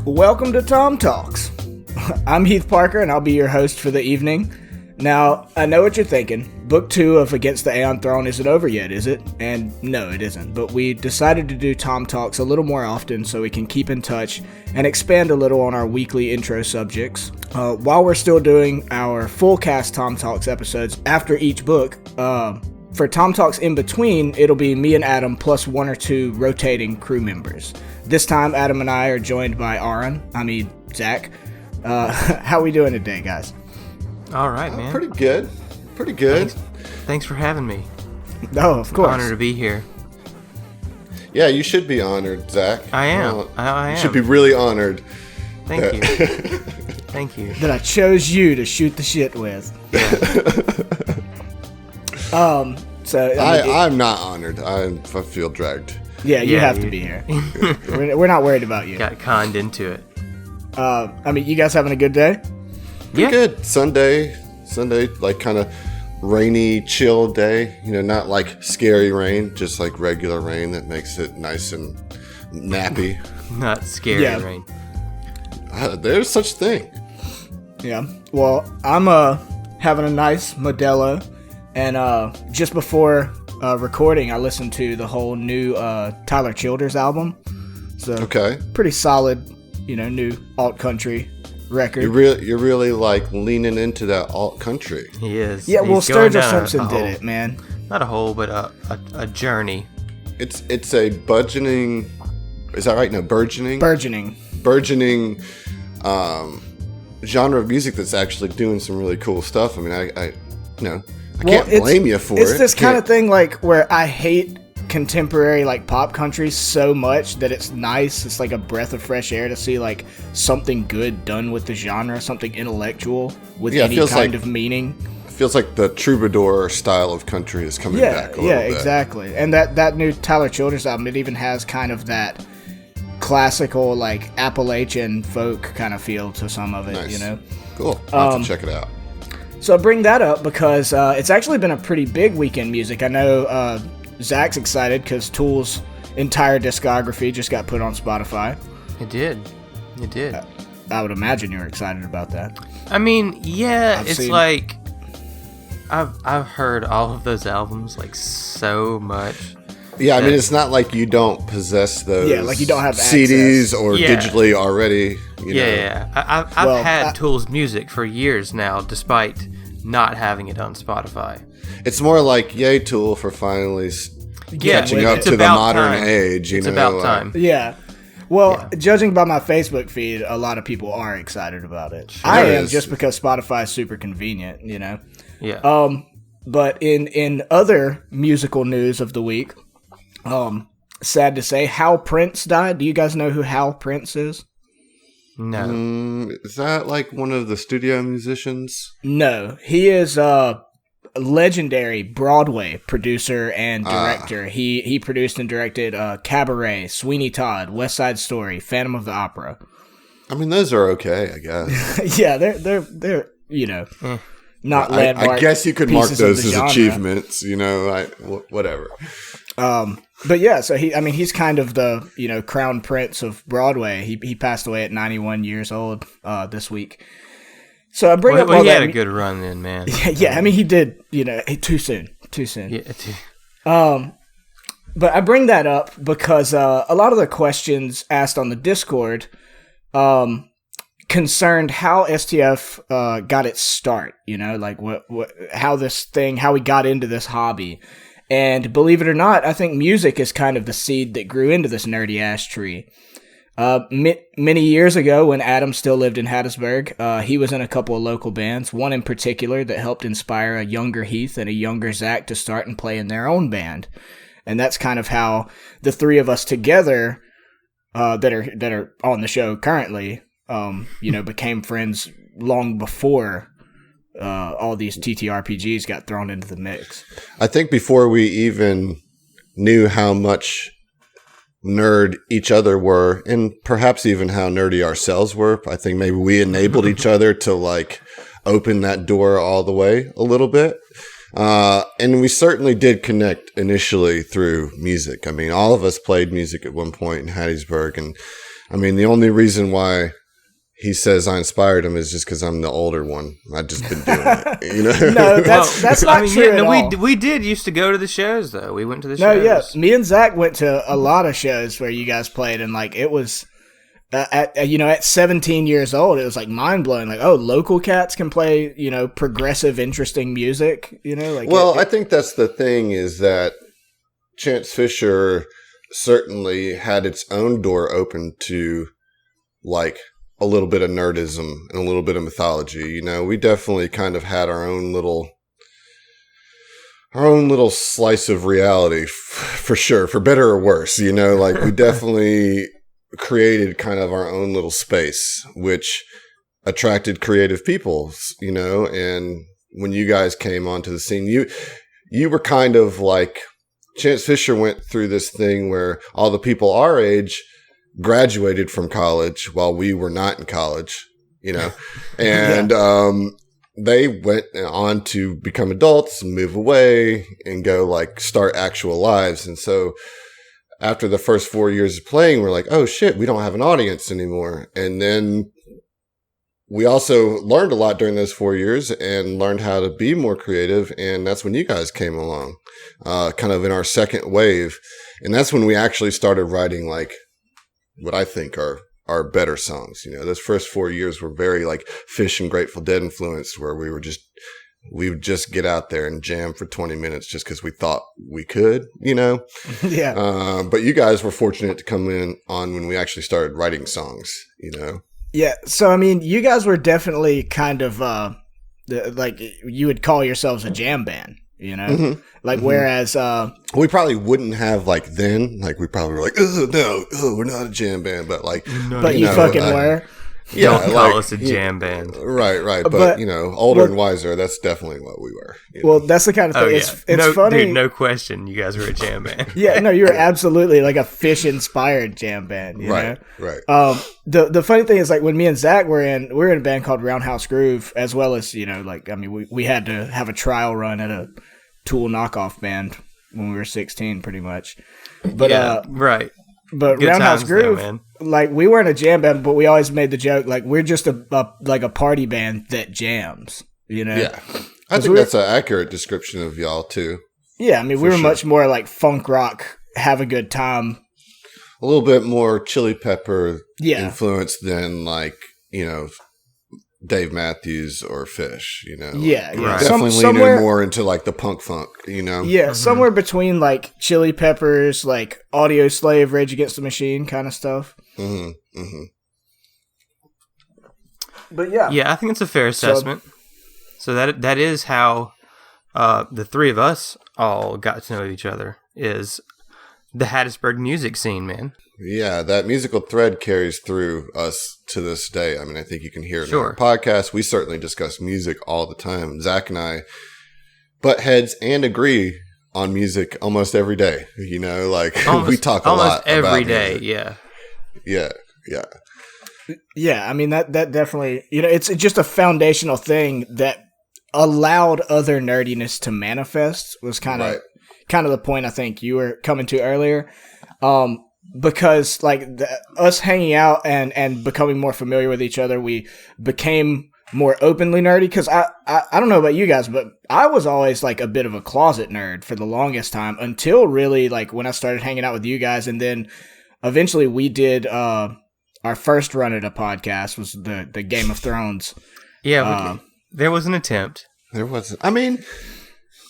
Welcome to TOMTalks. I'm Heath Parker, and I'll be your host for the evening. Now, I know what you're thinking. Book 2 of Against the Aeon Throne isn't over yet, is it? And no, it isn't. But we decided to do TOMTalks a little more often so we can keep in touch and expand a little on our weekly intro subjects. While we're still doing our full cast TOMTalks episodes after each book, for TOMTalks in between, it'll be me and Adam plus one or two rotating crew members. This time, Adam and I are joined by Zach. How we doing today, guys? All right, man. Pretty good. Pretty good. Thanks for having me. Oh, of course. Honor to be here. Yeah, you should be honored, Zach. I am. I am. You should be really honored. Thank you. Thank you. That I chose you to shoot the shit with. Yeah. I'm not honored. I feel dragged. Yeah, you have to be here. We're not worried about you. Got conned into it. You guys having a good day? Yeah. Good. Sunday, like kind of rainy, chill day. You know, not like scary rain, just like regular rain that makes it nice and nappy. Not scary rain. There's such thing. Yeah. Well, I'm having a nice Modelo, and just before recording, I listened to the whole new Tyler Childers album. So pretty solid, new alt country record. You're really like leaning into that alt country. He is. Yeah, well, He's going Sturgill down Simpson a did hole. it, man. Not a hole, but a journey. It's a burgeoning. Is that right? No, burgeoning. Burgeoning genre of music that's actually doing some really cool stuff. I mean, I can't blame you for it. It's this kind of thing like where I hate contemporary like pop country so much that it's nice. It's like a breath of fresh air to see like something good done with the genre, something intellectual with any kind of meaning. It feels like the troubadour style of country is coming back a little bit. Yeah, exactly. And that new Tyler Childers album, it even has kind of that classical like Appalachian folk kind of feel to some of it. Nice. Cool. I'll have to check it out. So I bring that up because it's actually been a pretty big weekend music. I know Zach's excited because Tool's entire discography just got put on Spotify. It did. I would imagine you're excited about that. I mean, yeah, like I've heard all of those albums like so much. Yeah, I mean, it's not like you don't possess those. Yeah, like you don't have CDs access. or digitally already. Yeah. I've had Tool's music for years now, despite not having it on Spotify. It's more like yay, Tool, for finally catching up to the modern age. It's about time. Yeah. Well, judging by my Facebook feed, a lot of people are excited about it. Sure I am, just because Spotify is super convenient, Yeah. But in other musical news of the week, sad to say, Hal Prince died. Do you guys know who Hal Prince is? No. Is that like one of the studio musicians? No, he is a legendary Broadway producer and director. He produced and directed Cabaret, Sweeney Todd, West Side Story, Phantom of the Opera. I mean, those are okay, I guess. Yeah, they're not landmark. I guess you could mark those as genre. Achievements. Whatever. But yeah, so he's kind of the crown prince of Broadway. He passed away at 91 years old this week. So I bring up all he that. Had a good run then, man. Yeah, I mean he did. Too soon. Yeah. But I bring that up because a lot of the questions asked on the Discord concerned how STF got its start. Like how we got into this hobby. And believe it or not, I think music is kind of the seed that grew into this nerdy ass tree. Many years ago, when Adam still lived in Hattiesburg, he was in a couple of local bands, one in particular that helped inspire a younger Heath and a younger Zach to start and play in their own band. And that's kind of how the three of us together, that are on the show currently, became friends long before all these TTRPGs got thrown into the mix. I think before we even knew how much nerd each other were, and perhaps even how nerdy ourselves were, I think maybe we enabled each other to like open that door all the way a little bit. And we certainly did connect initially through music. I mean, all of us played music at one point in Hattiesburg, and I mean, the only reason why he says I inspired him is just because I'm the older one. I've just been doing it, you know? No, that's not true at all. We did used to go to the shows, though. We went to the shows. No, yeah. Me and Zach went to a lot of shows where you guys played, and like it was, at 17 years old, it was like mind blowing. Like, oh, local cats can play, progressive, interesting music. I think that's the thing is that Chance Fisher certainly had its own door open to like a little bit of nerdism and a little bit of mythology. We definitely kind of had our own little slice of reality for sure, for better or worse, like we definitely created kind of our own little space, which attracted creative people, and when you guys came onto the scene, you were kind of like Chance Fisher went through this thing where all the people our age graduated from college while we were not in college, and they went on to become adults and move away and go like start actual lives. And so after the first 4 years of playing, we're like, oh shit, we don't have an audience anymore. And then we also learned a lot during those 4 years and learned how to be more creative. And that's when you guys came along, kind of in our second wave. And that's when we actually started writing like what I think are better songs. Those first 4 years were very like Fish and Grateful Dead influenced, where we would just get out there and jam for 20 minutes just because we thought we could, Yeah. But you guys were fortunate to come in on when we actually started writing songs, Yeah. So, I mean, you guys were definitely kind of, like you would call yourselves a jam band, Mm-hmm. Like, mm-hmm. Whereas, we probably wouldn't have like then, like we probably were like, we're not a jam band, but like, but you fucking were. Yeah, don't call us a jam band. Right. But older and wiser, that's definitely what we were. Well, that's the kind of thing. It's funny. Dude, no question. You guys were a jam band. Yeah, no, you were absolutely like a Fish-inspired jam band. You know? Right. The funny thing is, like, when me and Zach were in a band called Roundhouse Groove, as well as, we had to have a trial run at a Tool knockoff band when we were 16, pretty much. But right. But Good Roundhouse times, Groove, though, man. like, we weren't a jam band, but we always made the joke, like, we're just a party band that jams, Yeah. I think that's an accurate description of y'all, too. Yeah, I mean, we were much more like funk rock, have a good time. A little bit more Chili Pepper influence than, like, Dave Matthews or Fish, Yeah. Right. Definitely leaning more into, like, the punk funk, Yeah, mm-hmm. Somewhere between, like, Chili Peppers, like, Audio Slave, Rage Against the Machine kind of stuff. Mm-hmm. Mm-hmm. But, yeah. Yeah, I think it's a fair assessment. So that is how the three of us all got to know each other, is the Hattiesburg music scene, man. Yeah, that musical thread carries through us to this day. I mean, I think you can hear it in our podcast. We certainly discuss music all the time. Zach and I butt heads and agree on music almost every day. We talk a lot every about day. music. Yeah. Yeah, I mean, that definitely, it's just a foundational thing that allowed other nerdiness to manifest, was kind of the point I think you were coming to earlier. Because like us hanging out and becoming more familiar with each other, we became more openly nerdy. Because I don't know about you guys, but I was always like a bit of a closet nerd for the longest time, until really like when I started hanging out with you guys. And then eventually we did our first run at a podcast was the Game of Thrones. Yeah, there was an attempt. There was. I mean,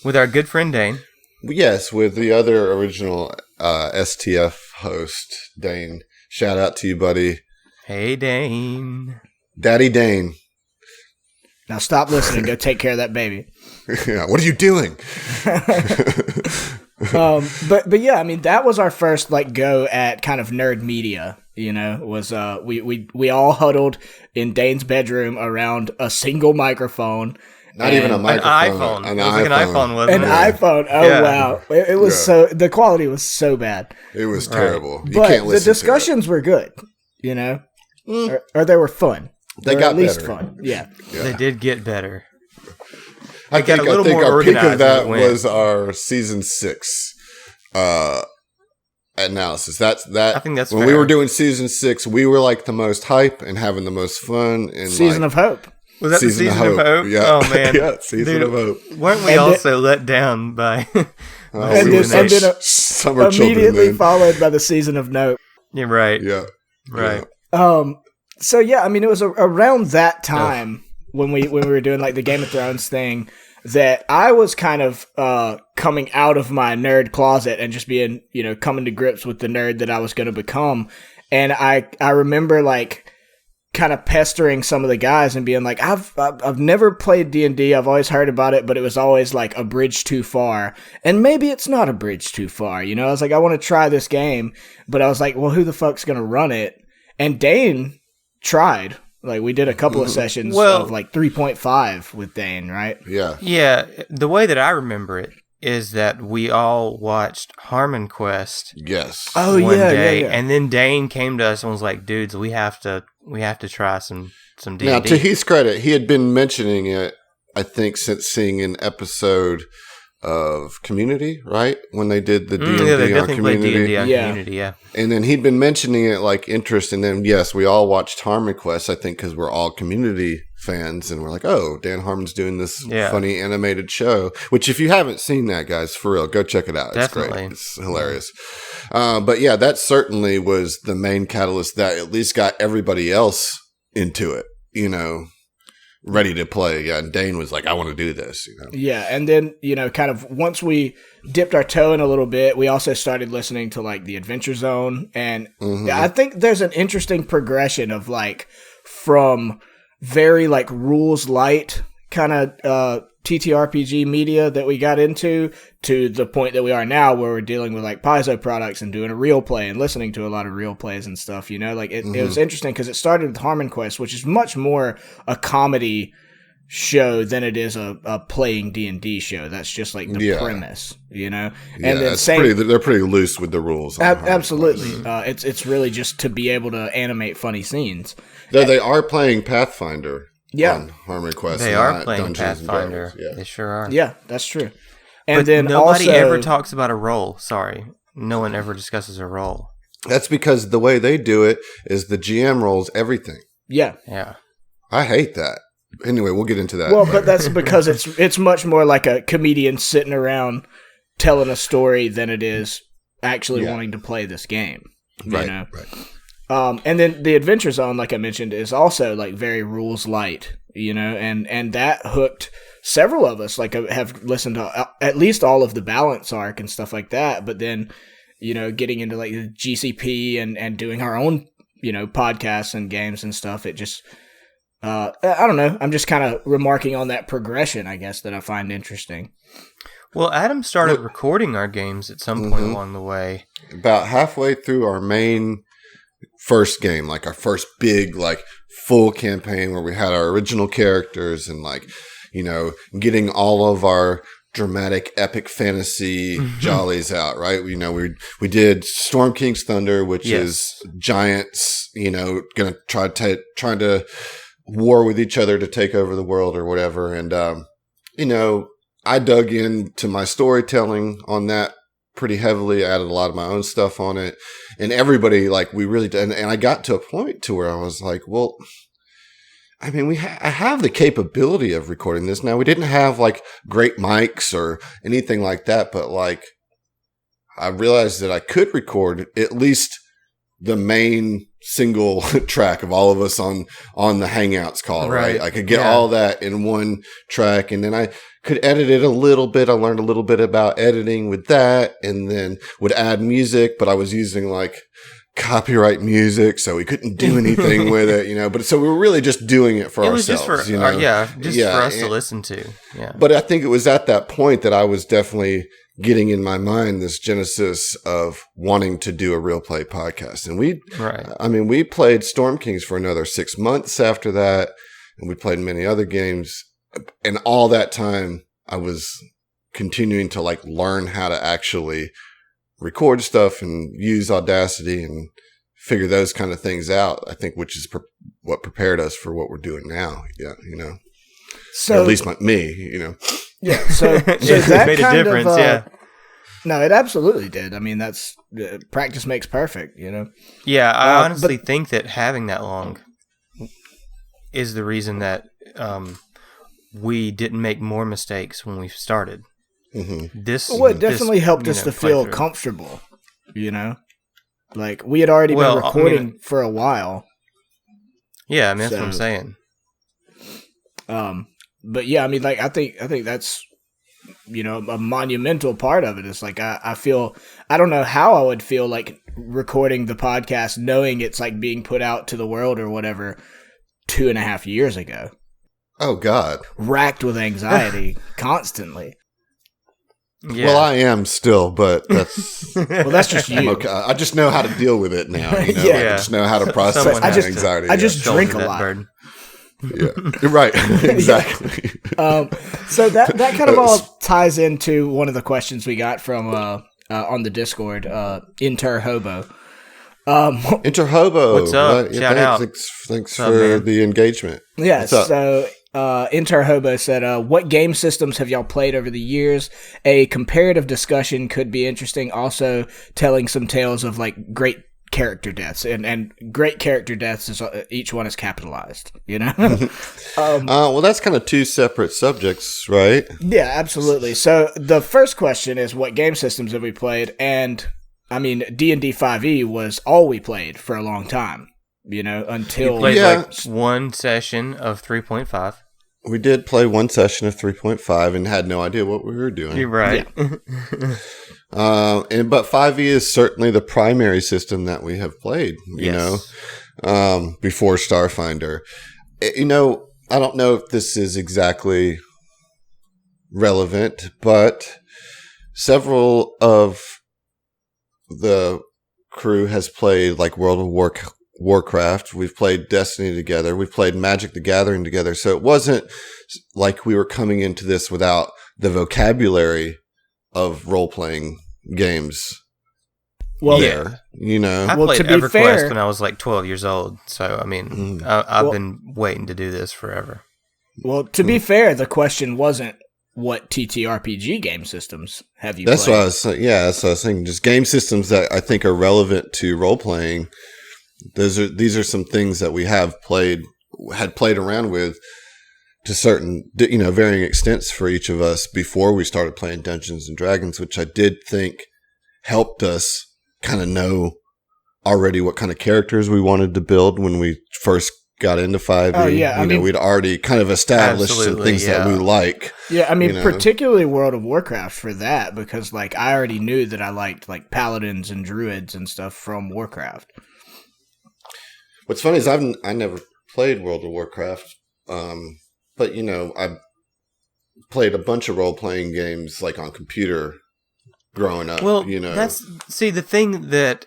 with our good friend Dane. Yes, with the other original STF host, Dane. Shout out to you, buddy. Hey, Dane. Daddy Dane. Now stop listening. Go take care of that baby. Yeah, what are you doing? But yeah, I mean, that was our first like go at kind of nerd media. Was we all huddled in Dane's bedroom around a single microphone. Not even a microphone. An iPhone. It was like an iPhone, wasn't it? An iPhone. Oh, wow. It was so... The quality was so bad. It was terrible. You but can't listen the discussions were good, or they were fun. They got at least better. Fun. Yeah. They did get better. I think our peak of that was our season 6 analysis. That I think that's when fair. we were doing season 6, we were like the most hype and having the most fun. And Season of Hope. Was that the season of hope? Yeah. Oh man, yeah, season of hope. Weren't we all so let down by? And we then summer immediately children, followed by the season of Nope. You're right. Yeah. Right. So yeah, I mean, it was around that time when we were doing like the Game of Thrones thing that I was kind of coming out of my nerd closet and just being, coming to grips with the nerd that I was going to become. And I remember like kind of pestering some of the guys and being like, I've never played D&D. I've always heard about it, but it was always like a bridge too far. And maybe it's not a bridge too far. I was like, I want to try this game, but I was like, well, who the fuck's going to run it? And Dane tried. Like, we did a couple of sessions of like 3.5 with Dane, right? Yeah. Yeah. The way that I remember it is that we all watched Harmon Quest. Yes. Oh, one yeah, day, yeah. and then Dane came to us and was like, "Dudes, we have to try some D&D." Now, to his credit, he had been mentioning it, I think, since seeing an episode of Community, right? When they did the D&D yeah, they on definitely played Community. D&D on Yeah. Community, yeah. And then he'd been mentioning it like interest, and then yes, we all watched Harmon Quest, I think, because we're all Community fans, and we're like, oh, Dan Harmon's doing this funny animated show. Which, if you haven't seen that, guys, for real, go check it out. It's Definitely. great. It's hilarious. But yeah, that certainly was the main catalyst that at least got everybody else into it. Ready to play. Yeah, and Dane was like, I want to do this. Yeah, and then, kind of once we dipped our toe in a little bit, we also started listening to like the Adventure Zone. And I think there's an interesting progression of like from very like rules light kind of TTRPG media that we got into to the point that we are now where we're dealing with like Paizo products and doing a real play and listening to a lot of real plays and stuff, like it was interesting because it started with Harmon Quest, which is much more a comedy show than it is a playing D&D show. That's just like the premise, and then they're pretty loose with the rules. Absolutely. It's really just to be able to animate funny scenes. Though they are playing Pathfinder. Yeah, on Harmon Quest. They are playing Dungeons Pathfinder. Yeah. They sure are. Yeah, that's true. And but then nobody also, ever talks about a role. Sorry, no one ever discusses a role. That's because the way they do it is the GM rolls everything. Yeah. I hate that. Anyway, we'll get into that. Well, but that's because it's much more like a comedian sitting around telling a story than it is actually wanting to play this game. Right. And then the Adventure Zone, like I mentioned, is also like very rules light, and that hooked several of us. Like have listened to at least all of the Balance arc and stuff like that. But then, getting into like the GCP and doing our own, podcasts and games and stuff, it just, I don't know. I'm just kind of remarking on that progression, I guess, that I find interesting. Well, Adam started recording our games at some point along the way. About halfway through our main first game, like our first big, like full campaign where we had our original characters and like, getting all of our dramatic epic fantasy jollies out, right? We did Storm King's Thunder, which is giants, gonna trying to war with each other to take over the world or whatever. And, I dug into my storytelling on that pretty heavily. I added a lot of my own stuff on it, and everybody like we really did. And I got to a point to where I was like, well, I mean, I have the capability of recording this now. We didn't have like great mics or anything like that, but like I realized that I could record at least the main single track of all of us on the Hangouts call, right? I could get all that in one track, and then I could edit it a little bit. I learned a little bit about editing with that, and then would add music, but I was using like copyright music, so we couldn't do anything with it, but so we were really just doing it for ourselves. Just for us to listen to. Yeah. But I think it was at that point that I was definitely getting in my mind this genesis of wanting to do a real play podcast. And we played Storm Kings for another 6 months after that, and we played many other games. And all that time I was continuing to like learn how to actually record stuff and use Audacity and figure those kind of things out, I think, which is what prepared us for what we're doing now. Yeah. So or at least me. Yeah. So that made a kind difference. of, No, it absolutely did. I mean, that's practice makes perfect, you know? Yeah, I honestly think that having that long is the reason that we didn't make more mistakes when we started. Mm-hmm. It definitely helped us to feel comfortable, you know? Like, we had already been recording for a while. Yeah, I mean, that's what I'm saying. But yeah, I mean, like, I think that's, you know, a monumental part of it. Is like, I feel, I don't know how I would feel like recording the podcast knowing it's like being put out to the world or whatever 2.5 years ago. Oh, God. Racked with anxiety constantly. Yeah. Well, I am still, but that's well, that's just you. Okay. I just know how to deal with it now. You know? Yeah. I just know how to process anxiety. I just drink a lot. Yeah, right. Exactly. So that kind of all ties into one of the questions we got from on the Discord, Interhobo. Interhobo, what's up? Shout out. Thanks for the engagement. Yeah. So Interhobo said, "What game systems have y'all played over the years? A comparative discussion could be interesting. Also, telling some tales of like great character deaths and great character deaths is each one is capitalized, you know." Well, that's kind of two separate subjects, right? Yeah, absolutely. So the first question is, what game systems have we played? And I mean, D&D 5e was all we played for a long time, you know, until we played like one session of 3.5. We did play one session of 3.5 and had no idea what we were doing. You're right. Yeah. But 5e is certainly the primary system that we have played, you know, before Starfinder. You know, I don't know if this is exactly relevant, but several of the crew has played like World of Warcraft. We've played Destiny together. We've played Magic the Gathering together. So it wasn't like we were coming into this without the vocabulary of role-playing games. Well, there, you know. I played EverQuest when I was like 12 years old. So, I mean, I've been waiting to do this forever. Well, to be fair, the question wasn't what TTRPG game systems have you played? That's what I was saying. Just game systems that I think are relevant to role-playing. These are some things that we had played around with to certain, you know, varying extents for each of us before we started playing Dungeons and Dragons, which I did think helped us kind of know already what kind of characters we wanted to build when we first got into 5e. Oh, yeah. I mean, we'd already kind of established some things that we like. Yeah, I mean, particularly World of Warcraft for that, because like I already knew that I liked like paladins and druids and stuff from Warcraft. What's funny is I never played World of Warcraft, but you know, I played a bunch of role-playing games like on computer growing up. Well, you know, the thing that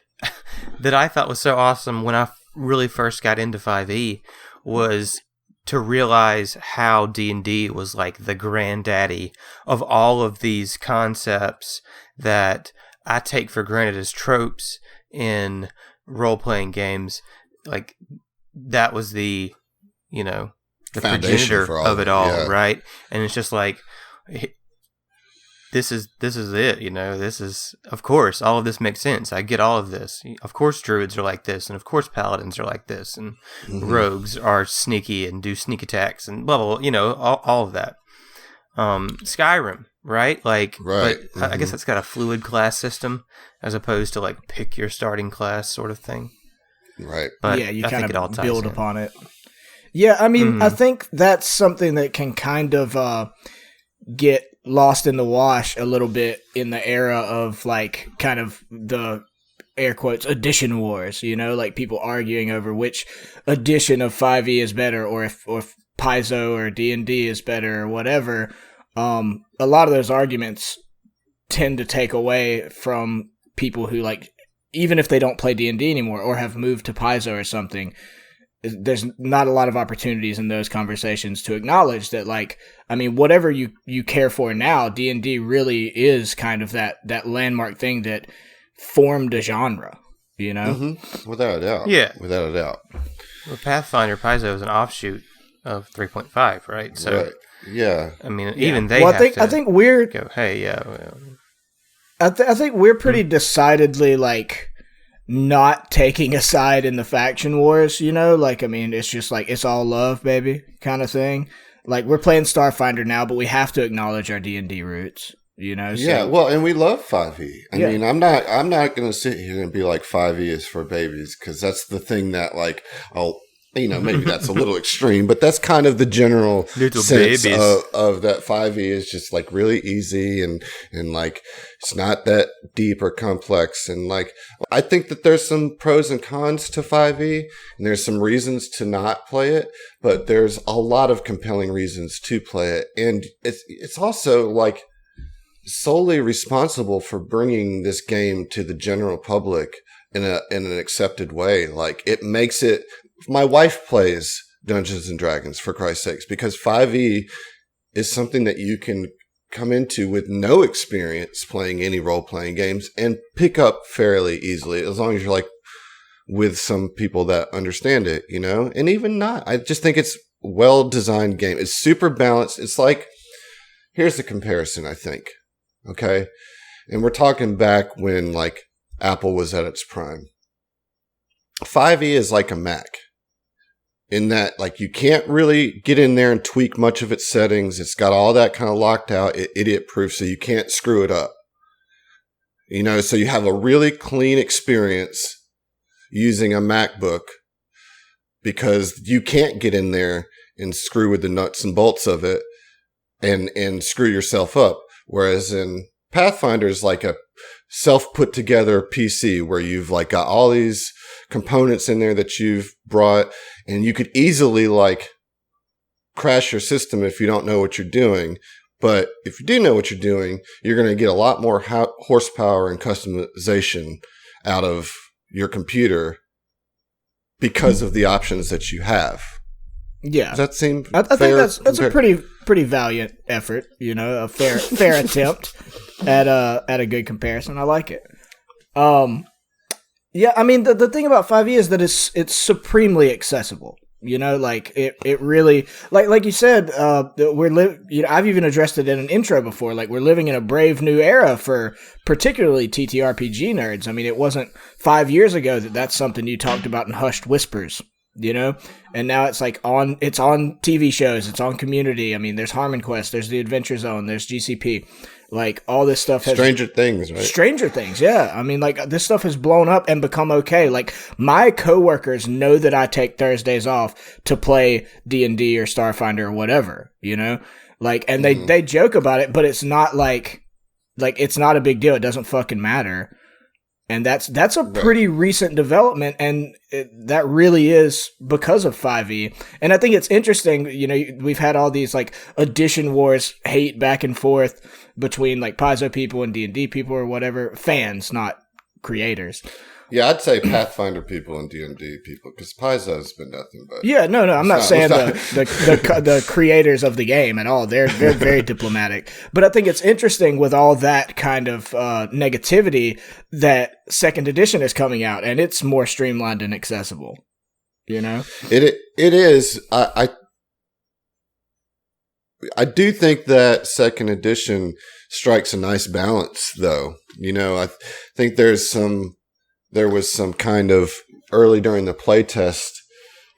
I thought was so awesome when I really first got into 5e was to realize how D&D was like the granddaddy of all of these concepts that I take for granted as tropes in role-playing games. Like, that was the, you know, the progenitor of it all, right? And it's just like, this is it, you know, this is, of course, all of this makes sense. I get all of this. Of course druids are like this, and of course paladins are like this, and rogues are sneaky and do sneak attacks, and blah, blah, blah, you know, all of that. Skyrim, right? Like, right. But I guess it's got a fluid class system as opposed to like pick your starting class sort of thing. Right. But yeah, you I kind of build in. upon it. Yeah, I mean, I think that's something that can kind of get lost in the wash a little bit in the era of like kind of the air quotes edition wars, you know, like people arguing over which edition of 5e is better, or if Paizo or D&D is better or whatever. A lot of those arguments tend to take away from people who like, even if they don't play D&D anymore or have moved to Paizo or something, there's not a lot of opportunities in those conversations to acknowledge that, like, I mean, whatever you care for now, D&D really is kind of that landmark thing that formed a genre, you know? Mm-hmm. Without a doubt. Yeah. Without a doubt. Well, Pathfinder Paizo is an offshoot of 3.5, right? So, right. Yeah. I mean, even they I think we're go, hey, yeah. I think we're pretty decidedly like not taking a side in the faction wars, you know? Like, I mean, it's just like, it's all love, baby, kind of thing. Like, we're playing Starfinder now, but we have to acknowledge our D&D roots, you know? So, Yeah, well, and we love 5e. I Yeah. mean, I'm not going to sit here and be like 5e is for babies, because that's the thing that, like, maybe that's a little extreme, but that's kind of the general Little sense babies. of that 5e is just like really easy and like it's not that deep or complex. And like, I think that there's some pros and cons to 5e and there's some reasons to not play it, but there's a lot of compelling reasons to play it. And it's also like solely responsible for bringing this game to the general public in an accepted way. Like, it makes it. My wife plays Dungeons and Dragons, for Christ's sakes, because 5e is something that you can come into with no experience playing any role-playing games and pick up fairly easily, as long as you're like with some people that understand it, you know? And even not. I just think it's well-designed game. It's super balanced. It's like, here's the comparison, I think. Okay? And we're talking back when like Apple was at its prime. 5e is like a Mac. In that, like, you can't really get in there and tweak much of its settings. It's got all that kind of locked out, idiot-proof, so you can't screw it up. You know, so you have a really clean experience using a MacBook because you can't get in there and screw with the nuts and bolts of it and screw yourself up. Whereas in Pathfinder is like a self-put-together PC where you've, like, got all these components in there that you've brought, and you could easily like crash your system if you don't know what you're doing. But if you do know what you're doing, you're going to get a lot more horsepower and customization out of your computer because of the options that you have. Yeah. Does that seem I fair? think that's a pretty valiant effort, you know, a fair attempt at a good comparison. I like it. Yeah, I mean, the thing about 5e is that it's supremely accessible. You know, like it really, like you said, I've even addressed it in an intro before. Like, we're living in a brave new era for particularly TTRPG nerds. I mean, it wasn't 5 years ago that's something you talked about in hushed whispers, you know? And now it's like it's on TV shows, it's on Community. I mean, there's Harmon Quest, there's the Adventure Zone, there's GCP. Like, all this stuff has... Stranger Things, right? Stranger Things, yeah. I mean, like, this stuff has blown up and become okay. Like, my coworkers know that I take Thursdays off to play D&D or Starfinder or whatever, you know? Like, and they joke about it, but it's not like, it's not a big deal. It doesn't fucking matter. And that's a pretty recent development, and that really is because of 5e. And I think it's interesting, you know, we've had all these, like, edition wars, hate back and forth between, like, Paizo people and D&D people or whatever. Fans, not creators. Yeah, I'd say Pathfinder people and D&D people, because Paizo's been nothing but... Yeah, no, I'm not saying the creators of the game at all. They're very diplomatic. But I think it's interesting with all that kind of negativity that second edition is coming out, and it's more streamlined and accessible. You know? It is. I do think that second edition strikes a nice balance, though. You know, I think there was some kind of early during the playtest,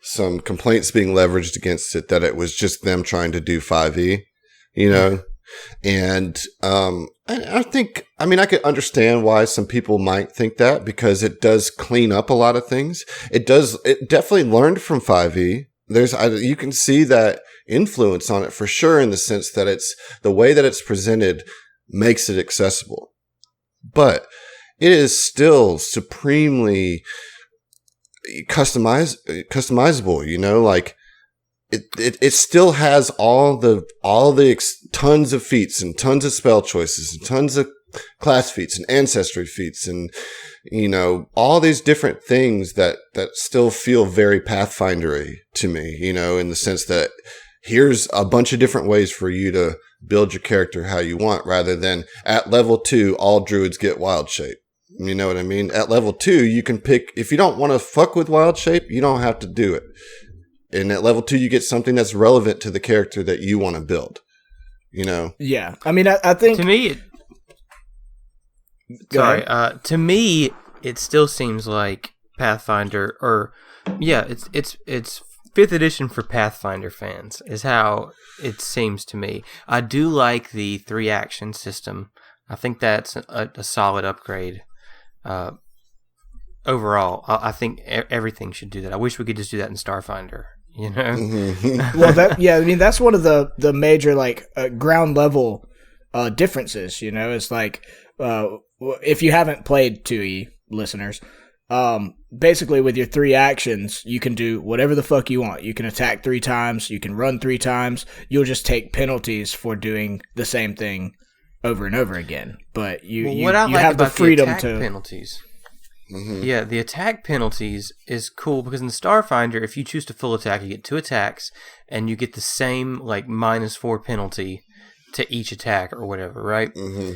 some complaints being leveraged against it that it was just them trying to do 5e, you know? And I think, I mean, I could understand why some people might think that, because it does clean up a lot of things. It definitely learned from 5e. You can see that influence on it for sure, in the sense that it's the way that it's presented makes it accessible. But it is still supremely customizable, you know, like it still has all the tons of feats and tons of spell choices and tons of class feats and ancestry feats and, you know, all these different things that still feel very Pathfindery to me, you know, in the sense that here's a bunch of different ways for you to build your character how you want, rather than at level 2, all druids get wild shape. You know what I mean? At level 2, you can pick, if you don't want to fuck with wild shape, you don't have to do it. And at level 2, you get something that's relevant to the character that you want to build. You know? Yeah. I mean, I think... To me, Sorry. To me, it still seems like Pathfinder, it's 5th edition for Pathfinder fans is how it seems to me. I do like the 3-action system. I think that's a solid upgrade. Overall, I think everything should do that. I wish we could just do that in Starfinder. You know. Well, I mean that's one of the major ground level differences. You know, it's like if you haven't played 2E, listeners. Basically, with your 3 actions, you can do whatever the fuck you want. You can attack 3 times. You can run 3 times. You'll just take penalties for doing the same thing over and over again. But you have the freedom to penalties. Mm-hmm. Yeah, the attack penalties is cool because in the Starfinder, if you choose to full attack, you get 2 attacks, and you get the same -4 penalty to each attack or whatever, right? Mm-hmm.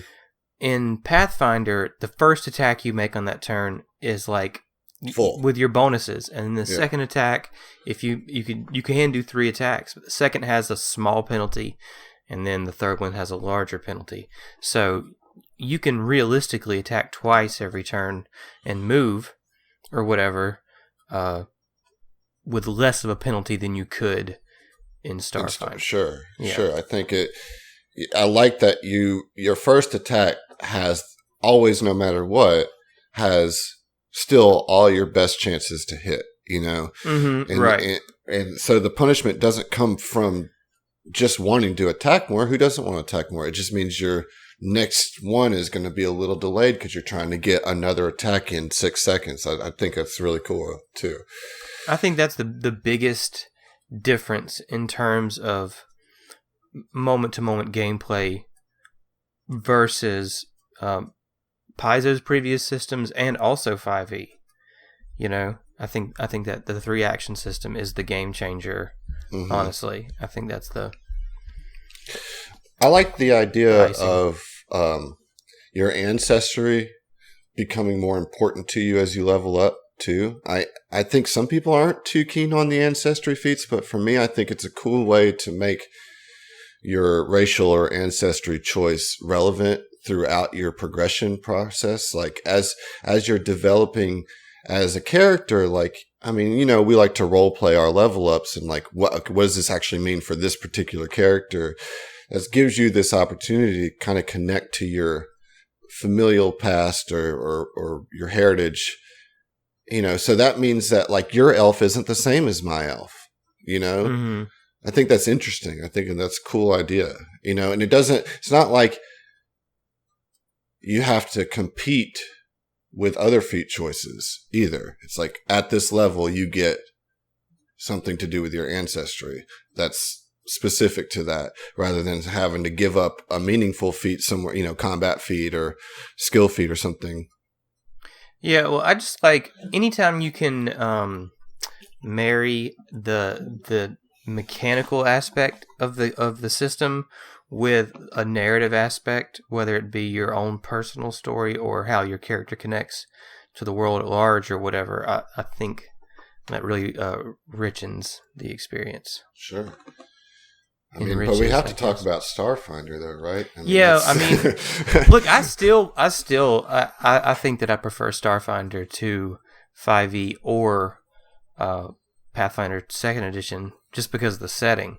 In Pathfinder, the first attack you make on that turn is full with your bonuses, and the second attack, if you can do 3 attacks, but the second has a small penalty, and then the third one has a larger penalty. So you can realistically attack twice every turn and move or whatever with less of a penalty than you could in Starfinder. Sure. I think I like that your first attack has always, no matter what, has still all your best chances to hit, you know? Mm-hmm, right. And so the punishment doesn't come from just wanting to attack more. Who doesn't want to attack more? It just means your next one is going to be a little delayed because you're trying to get another attack in 6 seconds. I think that's really cool, too. I think that's the biggest difference in terms of moment-to-moment gameplay versus Paizo's previous systems and also 5e. You know, I think that the 3-action system is the game changer. Mm-hmm. Honestly, I think that's I like the idea of your ancestry becoming more important to you as you level up too. I think some people aren't too keen on the ancestry feats, but for me, I think it's a cool way to make your racial or ancestry choice relevant throughout your progression process. Like as you're developing as a character, we like to role play our level ups and what does this actually mean for this particular character? This gives you this opportunity to kind of connect to your familial past or your heritage, you know. So that means that your elf isn't the same as my elf, you know. Mm-hmm. I think that's interesting. I think that's a cool idea, you know. And it's not like you have to compete with other feat choices either. It's like at this level, you get something to do with your ancestry that's specific to that, rather than having to give up a meaningful feat somewhere, you know, combat feat or skill feat or something. Yeah, well, I just anytime you can marry the mechanical aspect of the system with a narrative aspect, whether it be your own personal story or how your character connects to the world at large or whatever, I think that really richens the experience. Sure. But we have to talk about Starfinder, though, right? Look, I think that I prefer Starfinder to 5e or Pathfinder 2nd edition just because of the setting.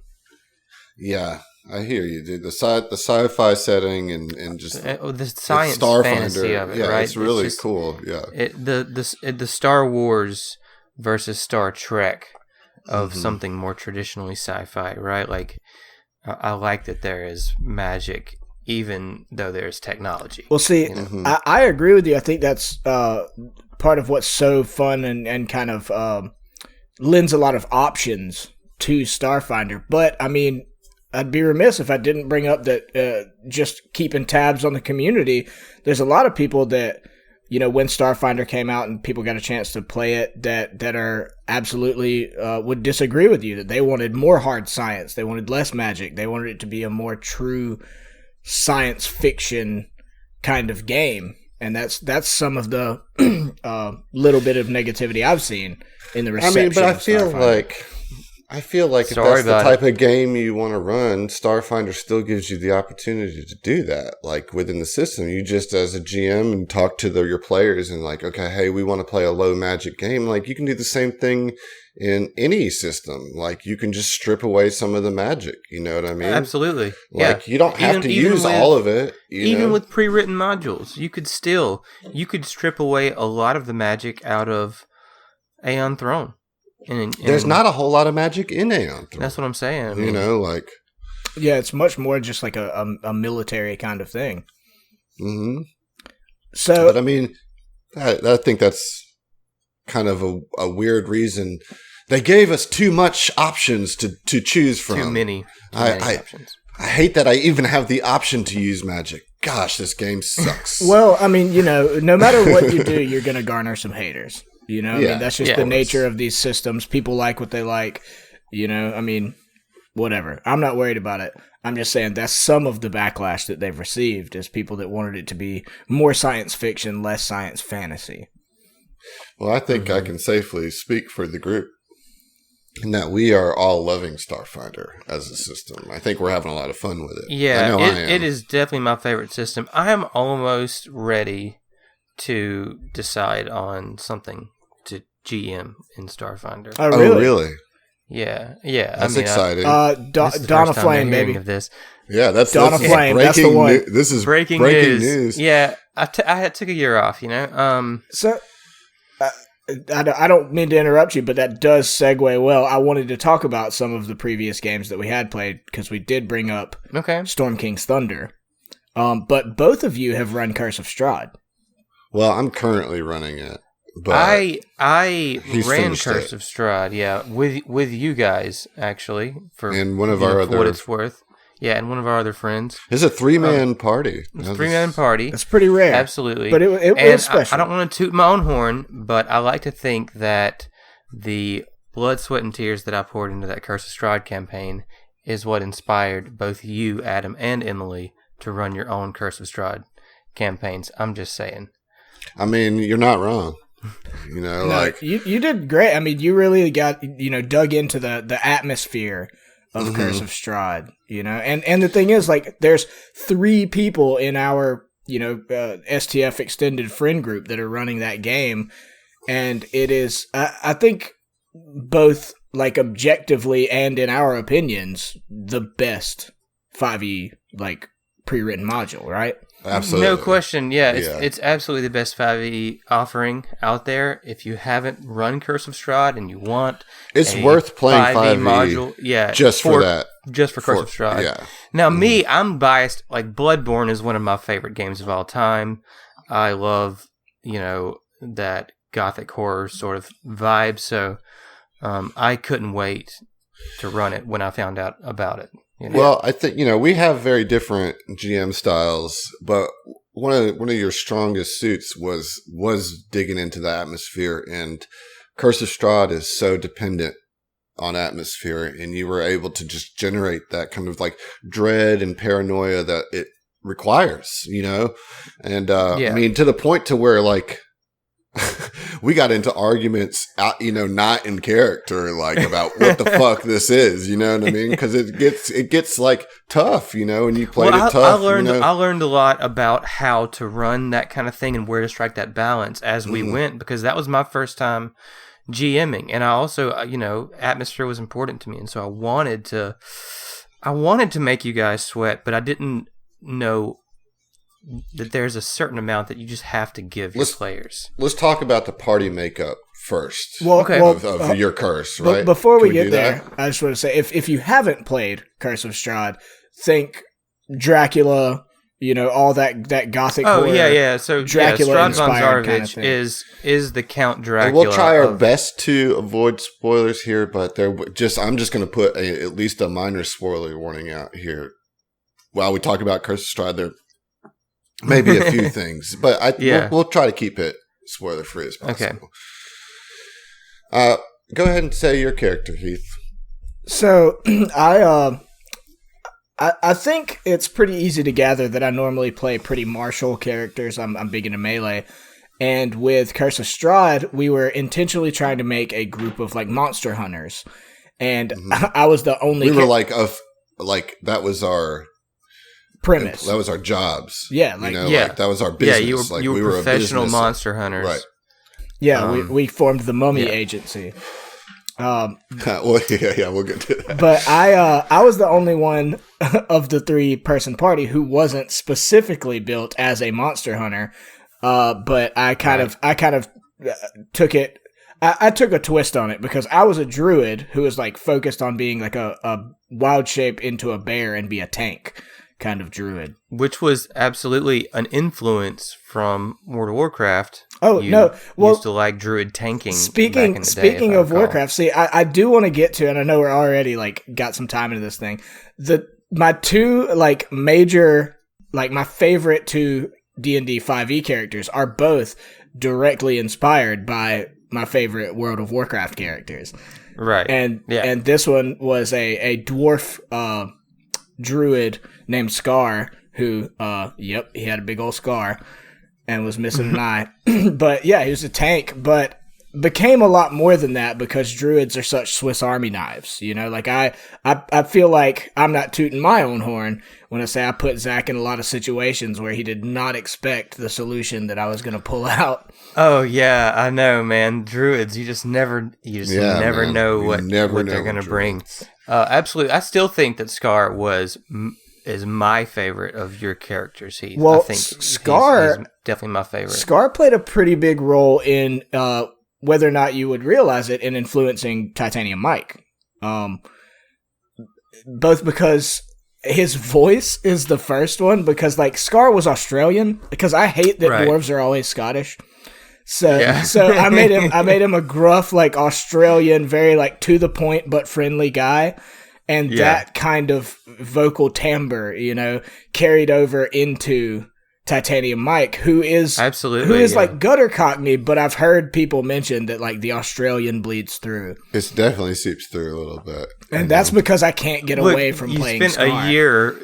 Yeah, I hear you, dude. The sci-fi setting and just the science fantasy of it, yeah, right? It's really cool. Yeah, the Star Wars versus Star Trek of something more traditionally sci-fi, right? I like that there is magic, even though there's technology. Well, see, you know? I agree with you. I think that's part of what's so fun and kind of lends a lot of options to Starfinder. But, I'd be remiss if I didn't bring up that just keeping tabs on the community, there's a lot of people that, you know, when Starfinder came out and people got a chance to play it, that are absolutely would disagree with you, that they wanted more hard science, they wanted less magic, they wanted it to be a more true science fiction kind of game, and that's some of the little bit of negativity I've seen in the reception. But I feel like I feel like if Sorry that's the about type of game you want to run, Starfinder still gives you the opportunity to do that. Like within the system, you just as a GM and talk to your players and like, okay, hey, we want to play a low magic game. Like you can do the same thing in any system. Like you can just strip away some of the magic. You know what I mean? Absolutely. Like you don't have to use all of it. Even with pre-written modules, you could strip away a lot of the magic out of Aeon Throne. And there's not a whole lot of magic in Aeon Throne. That's what I'm saying. I mean, like... Yeah, it's much more just like a military kind of thing. Mm-hmm. So... But I mean, I think that's kind of a weird reason. They gave us too much options to choose from. Too many options. I hate that I even have the option to use magic. Gosh, this game sucks. Well, I mean, no matter what you do, you're going to garner some haters. I mean, that's just the nature of these systems. People like what they like. I mean, whatever. I'm not worried about it. I'm just saying that's some of the backlash that they've received is people that wanted it to be more science fiction, less science fantasy. Well, I think I can safely speak for the group in that we are all loving Starfinder as a system. I think we're having a lot of fun with it. Yeah, it is definitely my favorite system. I am almost ready to decide on something to GM in Starfinder. Oh, really? Yeah. That's exciting. Dawn of Flame, baby. Of this. Yeah, that's Dawn of Flame. That's the one. This is breaking news. Yeah, I took a year off. So I don't mean to interrupt you, but that does segue well. I wanted to talk about some of the previous games that we had played because we did bring up Storm King's Thunder. But both of you have run Curse of Strahd. Well, I'm currently running it. But I ran Curse of Strahd, with you guys actually and one of our other, for what it's worth, and one of our other friends. It's a 3-man party. It's a 3-man party. That's pretty rare, absolutely. But it was special. I don't want to toot my own horn, but I like to think that the blood, sweat, and tears that I poured into that Curse of Strahd campaign is what inspired both you, Adam, and Emily to run your own Curse of Strahd campaigns. I'm just saying. I mean, you're not wrong. You did great. I mean, you really got dug into the atmosphere of Curse of Strahd. And the thing is, like, there's 3 people in our STF extended friend group that are running that game, and it is I think both like objectively and in our opinions the best 5e like pre-written module, right? Absolutely. No question. Yeah, it's absolutely the best 5e offering out there. If you haven't run Curse of Strahd and you want it's worth playing 5e module, just for that. Just for Curse of Strahd. Yeah. Now, me, I'm biased. Like, Bloodborne is one of my favorite games of all time. I love, that gothic horror sort of vibe, so I couldn't wait to run it when I found out about it. Well, I think we have very different GM styles, but one of your strongest suits was digging into the atmosphere, and Curse of Strahd is so dependent on atmosphere, and you were able to just generate that kind of like dread and paranoia that it requires, and I mean to the point to where like we got into arguments out, not in character, like about what the fuck this is, you know what I mean? Because it gets like tough, and you played it tough. I learned a lot about how to run that kind of thing and where to strike that balance as we went, because that was my first time GMing, and I also, atmosphere was important to me, and so I wanted to make you guys sweat, but I didn't know that there's a certain amount that you just have to give your players. Let's talk about the party makeup first. Of your curse, right? Before we get there, I just want to say, if you haven't played Curse of Strahd, think Dracula, all that gothic horror. Oh, yeah. So Dracula Strahd von inspired Zarovich kind of is the Count Dracula. And we'll try our best to avoid spoilers here, but I'm just going to put at least a minor spoiler warning out here. While we talk about Curse of Strahd, there maybe a few things, but we'll try to keep it spoiler free as possible. Okay. Go ahead and say your character, Heath. So I think it's pretty easy to gather that I normally play pretty martial characters. I'm big into melee, and with Curse of Strahd, we were intentionally trying to make a group of like monster hunters. and I was the only. We were like that was our premise. That was our jobs. Yeah, like that was our business. Yeah, you we were were professional a monster hunters, right? Yeah, we formed the Mummy Agency. Well, we'll get to that. But I was the only one of the 3-person party who wasn't specifically built as a monster hunter. But I kind of took it. I took a twist on it because I was a druid who was like focused on being like a wild shape into a bear and be a tank kind of druid, which was absolutely an influence from World of Warcraft. Oh, no. Well, used to like druid tanking. Speaking of Warcraft, see, I do want to get to, and I know we're already like got some time into this thing. My two like major, like my favorite two D&D 5e characters are both directly inspired by my favorite World of Warcraft characters. Right. And this one was a dwarf druid named Scar who he had a big old scar and was missing an eye. But yeah, he was a tank, but became a lot more than that because druids are such Swiss Army knives. Like I feel like I'm not tooting my own horn when I say I put Zach in a lot of situations where he did not expect the solution that I was going to pull out. Oh yeah, I know, man. Druids, you just never know what they're going to bring. Absolutely. I still think that Scar is my favorite of your characters. I think Scar he's definitely my favorite. Scar played a pretty big role in whether or not you would realize it in influencing Titanium Mike. Both because his voice is the first one, because like Scar was Australian, because I hate that dwarves are always Scottish. So I made him a gruff, like Australian, very like to the point but friendly guy. And that kind of vocal timbre, carried over into Titanium Mike, who is like gutter Cockney, but I've heard people mention that like the Australian bleeds through. It definitely seeps through a little bit. And that's because I can't get away from playing Scar. You spent a year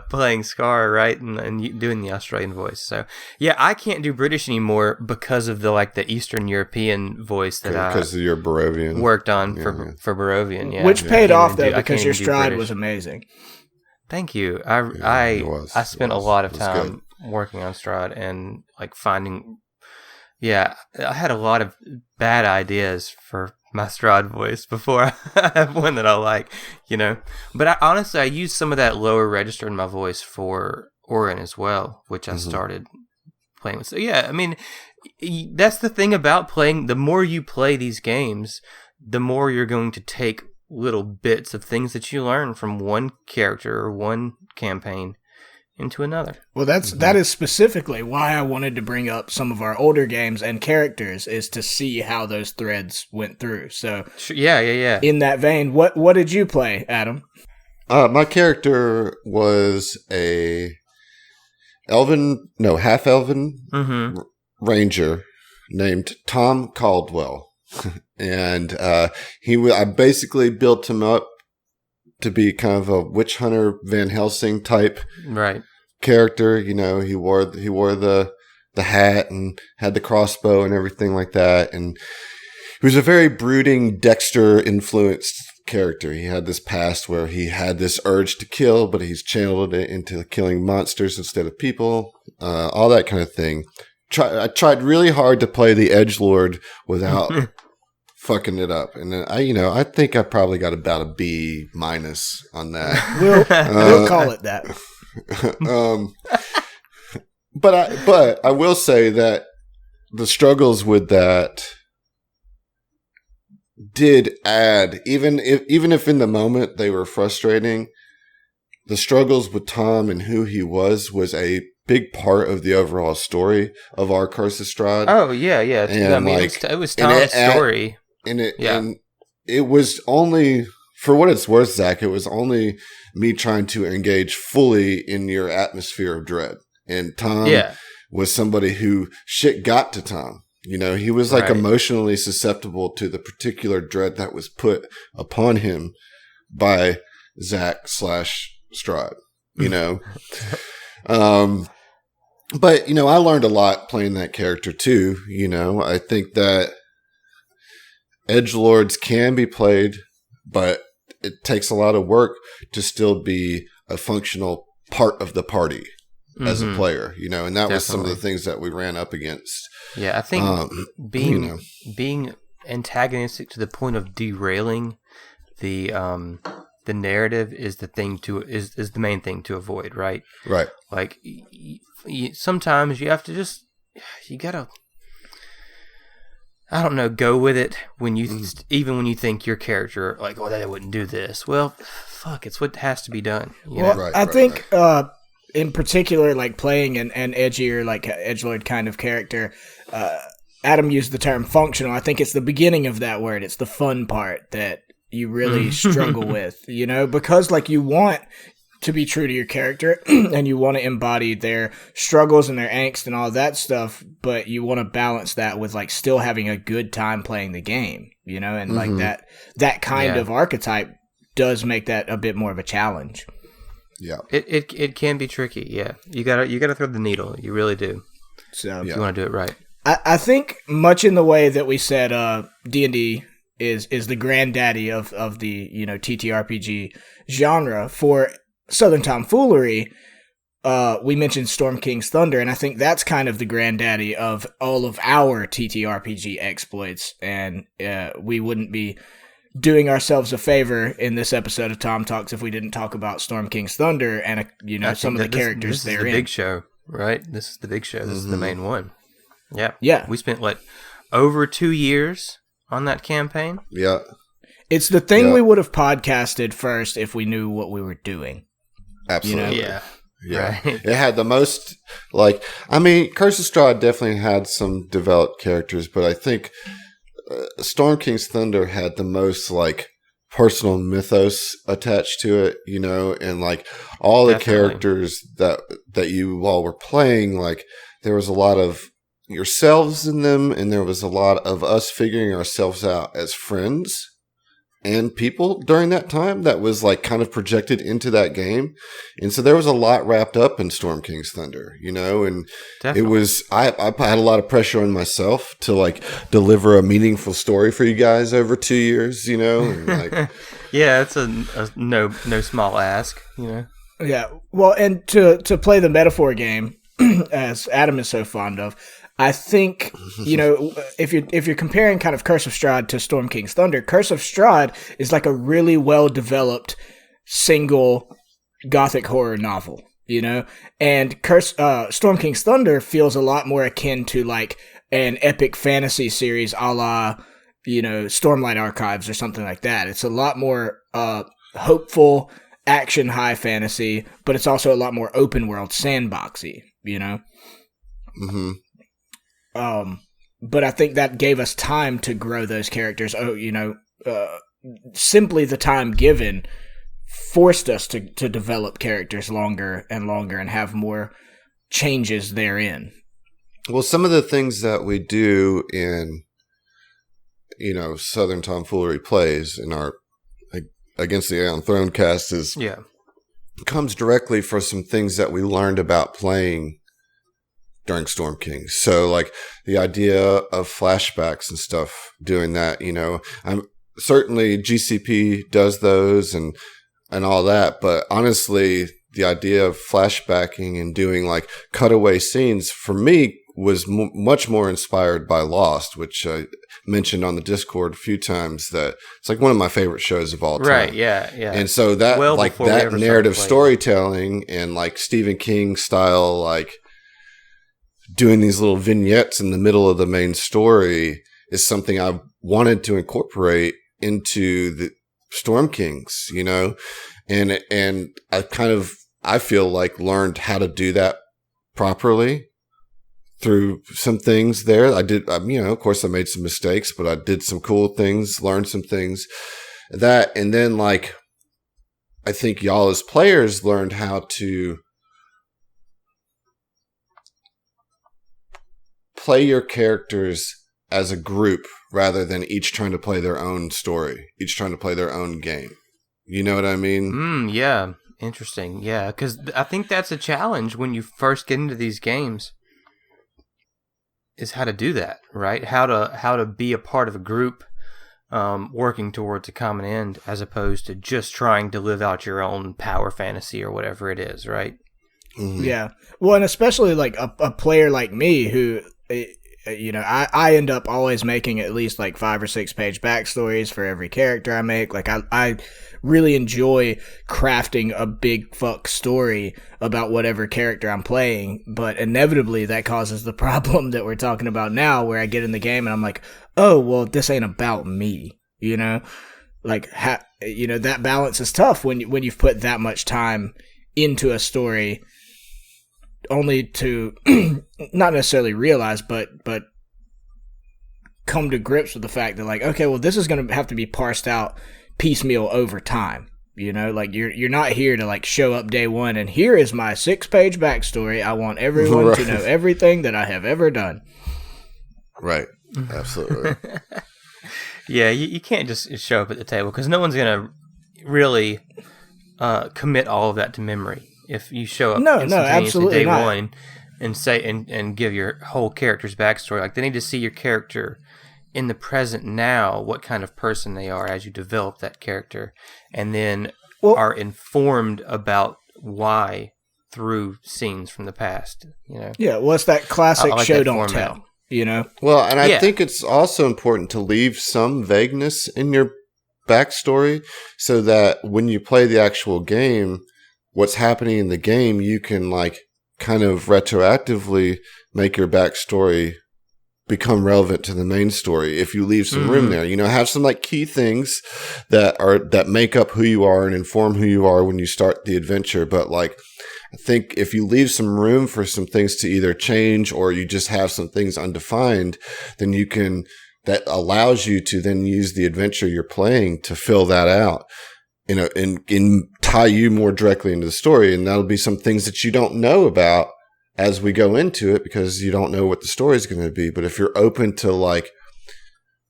playing Scar, right? And doing the Australian voice. So, yeah, I can't do British anymore because of the Eastern European voice that because of your Barovian worked on for Barovian, yeah. Which paid off, though, because your stride was amazing. Thank you. I spent a lot of time working on stride and like finding... Yeah, I had a lot of bad ideas for my Strahd voice before I have one that I like, But I used some of that lower register in my voice for Orin as well, which I started playing with. So yeah, I mean, that's the thing about playing. The more you play these games, the more you're going to take little bits of things that you learn from one character or one campaign into another. Well, that is specifically why I wanted to bring up some of our older games and characters, is to see how those threads went through. So yeah. In that vein, what did you play, Adam? My character was a half elven ranger named Tom Caldwell, and I basically built him up to be kind of a witch hunter Van Helsing type character. He wore the hat and had the crossbow and everything like that. And he was a very brooding, Dexter influenced character. He had this past where he had this urge to kill, but he's channeled it into killing monsters instead of people, all that kind of thing. I tried really hard to play the edgelord without fucking it up, and then I think I probably got about a B- on that. We'll call it that. But I will say that the struggles with that did add, even if in the moment they were frustrating, the struggles with Tom and who he was a big part of the overall story of our Curse of Strahd. Oh yeah. And it was Tom's story. And it was only, for what it's worth, Zach, it was only me trying to engage fully in your atmosphere of dread. And Tom was somebody who shit got to Tom. He was like emotionally susceptible to the particular dread that was put upon him by Zach / Strahd, But, I learned a lot playing that character too. I think that edgelords can be played but it takes a lot of work to still be a functional part of the party as a player, you know, and that was some of the things that we ran up against. Yeah, I think being antagonistic to the point of derailing the narrative is the thing is the main thing to avoid, right? Right. Like sometimes you have to you gotta, I don't know, go with it when you even when you think your character like, oh, they wouldn't do this. Well, fuck, it's what has to be done. You know? I think in particular, like playing an edgier, like edgelord kind of character, Adam used the term functional. I think it's the beginning of that word. It's the fun part that you really struggle with, you know, because like you want to be true to your character and you want to embody their struggles and their angst and all that stuff, but you want to balance that with like still having a good time playing the game, you know, and like that kind of archetype does make that a bit more of a challenge. Yeah. It can be tricky, yeah. You gotta thread the needle. You really do. So if you want to do it right. I think much in the way that we said D&D is the granddaddy of the, you know, TTRPG genre. For Southern Tomfoolery, we mentioned Storm King's Thunder, and I think that's kind of the granddaddy of all of our TTRPG exploits, and we wouldn't be doing ourselves a favor in this episode of Tom Talks if we didn't talk about Storm King's Thunder and you know, some of the characters therein. This is the big show, right? This is the big show. This is the main one. Yeah. Yeah. We spent over 2 years on that campaign. Yeah. It's the thing we would have podcasted first if we knew what we were doing. Absolutely. You know? Yeah. Right. It had the most, I mean, Curse of Strahd definitely had some developed characters, but I think Storm King's Thunder had the most, personal mythos attached to it, you know, and, all the characters that you all were playing, there was a lot of yourselves in them, and there was a lot of us figuring ourselves out as friends and people during that time that was kind of projected into that game. And so there was a lot wrapped up in Storm King's Thunder, you know, and Definitely. It was, I had a lot of pressure on myself to deliver a meaningful story for you guys over 2 years, you know, and yeah, it's a no small ask, you know? Yeah. Well, and to play the metaphor game as Adam is so fond of, I think, you know, if you're comparing kind of Curse of Strahd to Storm King's Thunder, Curse of Strahd is a really well-developed single gothic horror novel, you know? And Storm King's Thunder feels a lot more akin to an epic fantasy series a la, you know, Stormlight Archives or something like that. It's a lot more hopeful, action high fantasy, but it's also a lot more open world sandboxy, you know? Mm-hmm. But I think that gave us time to grow those characters. Oh, you know, simply the time given forced us to develop characters longer and longer and have more changes therein. Well, some of the things that we do in, you know, Southern Tomfoolery plays in our Against the Iron Throne cast comes directly from some things that we learned about playing during Storm King. So the idea of flashbacks and stuff, doing that, you know, I'm certainly GCP does those and all that, but honestly, the idea of flashbacking and doing cutaway scenes for me was much more inspired by Lost, which I mentioned on the Discord a few times that it's one of my favorite shows of all time. Right, yeah. And so that that narrative storytelling and Stephen King style doing these little vignettes in the middle of the main story is something I wanted to incorporate into the Storm Kings, you know, and I feel learned how to do that properly through some things there. I did, you know, of course I made some mistakes, but I did some cool things, learned some things and then I think y'all as players learned how to play your characters as a group rather than each trying to play their own story, each trying to play their own game. You know what I mean? Yeah. Interesting. Yeah. Because I think that's a challenge when you first get into these games is how to do that, right? How to be a part of a group working towards a common end, as opposed to just trying to live out your own power fantasy or whatever it is, right? Mhm. Yeah. Well, and especially like a player like me who, I end up always making at least like 5 or 6 page backstories for every character I make. Like I really enjoy crafting a big fuck story about whatever character I'm playing, but inevitably that causes the problem that we're talking about now, where I get in the game and I'm like, oh, well, this ain't about me, Like, that balance is tough when you've put that much time into a story, only to not necessarily realize, but come to grips with the fact that, like, okay, well, this is going to have to be parsed out piecemeal over time. Like you're not here to like show up day one and here is my 6-page backstory. I want everyone to know everything that I have ever done. Right. Absolutely. Yeah, you can't just show up at the table because no one's going to really commit all of that to memory. If you show up instantaneously day one and say and give your whole character's backstory, like they need to see your character in the present now, what kind of person they are as you develop that character, and then are informed about why through scenes from the past. Yeah, well, it's that classic I like show that don't format. tell. Well, and I think it's also important to leave some vagueness in your backstory so that when you play the actual game, what's happening in the game, you can like kind of retroactively make your backstory become relevant to the main story if you leave some room there. Have some like key things that make up who you are and inform who you are when you start the adventure. But like, I think if you leave some room for some things to either change or you just have some things undefined, then that allows you to then use the adventure you're playing to fill that out, and tie you more directly into the story. And that'll be some things that you don't know about as we go into it because you don't know what the story is going to be. But if you're open to like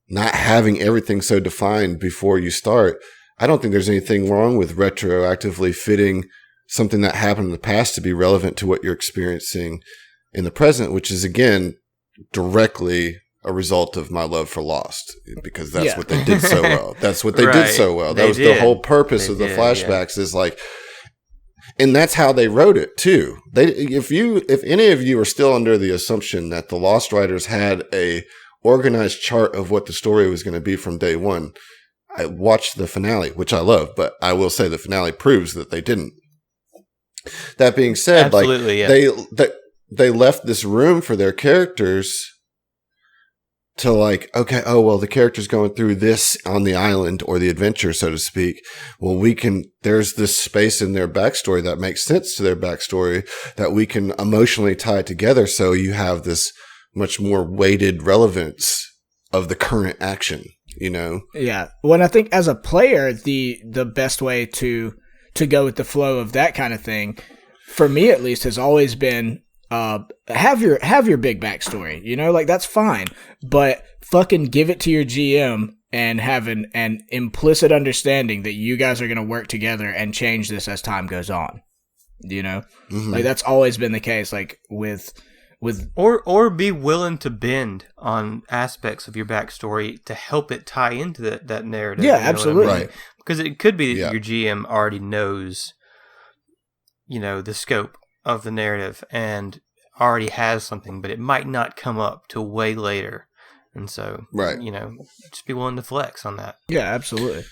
not having everything so defined before you start, I don't think there's anything wrong with retroactively fitting something that happened in the past to be relevant to what you're experiencing in the present, which is again directly a result of my love for Lost, because that's what they did so well. That's what they did so well. That was the whole purpose of the flashbacks is like, and that's how they wrote it too. If any of you are still under the assumption that the Lost writers had a organized chart of what the story was going to be from day one, I watched the finale, which I love, but I will say the finale proves that they didn't. That being said, they left this room for their characters to like, okay, oh, well, the character's going through this on the island or the adventure, so to speak. Well, there's this space in their backstory that makes sense to their backstory that we can emotionally tie together. So you have this much more weighted relevance of the current action, Yeah. Well, and I think as a player, the best way to go with the flow of that kind of thing, for me at least, has always been, have your big backstory, like that's fine, but fucking give it to your GM and have an implicit understanding that you guys are going to work together and change this as time goes on, like that's always been the case, like with or be willing to bend on aspects of your backstory to help it tie into that narrative. Yeah, absolutely. Right. Because it could be that your GM already knows, the scope of the narrative and already has something, but it might not come up till way later. And so, just be willing to flex on that. Yeah, absolutely.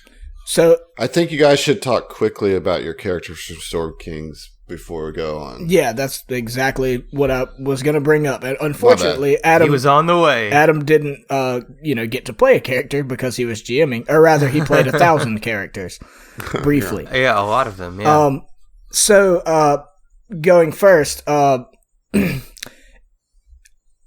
So I think you guys should talk quickly about your characters from Storm Kings before we go on. Yeah, that's exactly what I was going to bring up. And unfortunately, Adam, he was on the way. Adam didn't, get to play a character because he was GMing, or rather, he played 1,000 characters briefly. Yeah, a lot of them. Yeah. So going first, the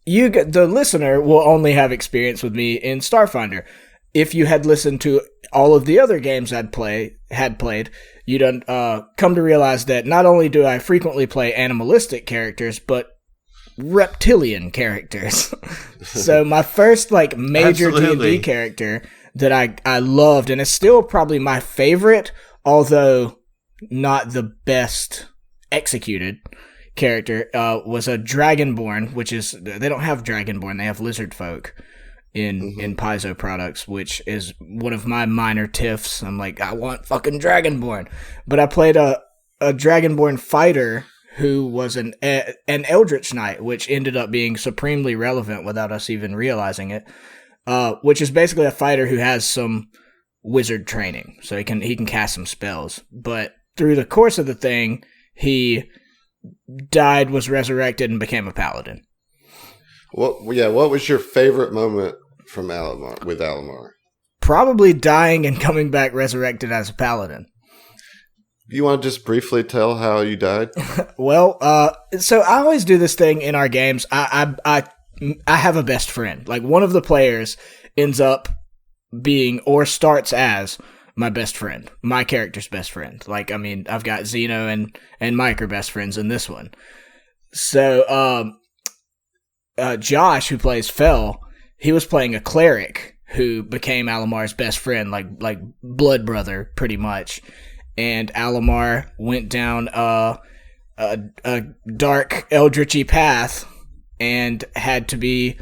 listener will only have experience with me in Starfinder. If you had listened to all of the other games had played, you'd come to realize that not only do I frequently play animalistic characters, but reptilian characters. So my first major D&D character that I loved, and is still probably my favorite, although not the best executed character, was a Dragonborn, which is, they don't have Dragonborn, they have lizard folk. in Paizo products, which is one of my minor tiffs. I'm like, I want fucking Dragonborn. But I played a Dragonborn fighter who was an Eldritch Knight, which ended up being supremely relevant without us even realizing it, which is basically a fighter who has some wizard training, so he can cast some spells. But through the course of the thing, he died, was resurrected, and became a paladin. What was your favorite moment from Alamar? Probably dying and coming back resurrected as a paladin. You want to just briefly tell how you died? Well, so I always do this thing in our games. I have a best friend. Like, one of the players ends up being or starts as my best friend, my character's best friend. Like, I mean, I've got Zeno and Mike are best friends in this one. So, Josh, who plays Fel, he was playing a cleric who became Alamar's best friend, like blood brother, pretty much. And Alamar went down a dark eldritchy path and had to be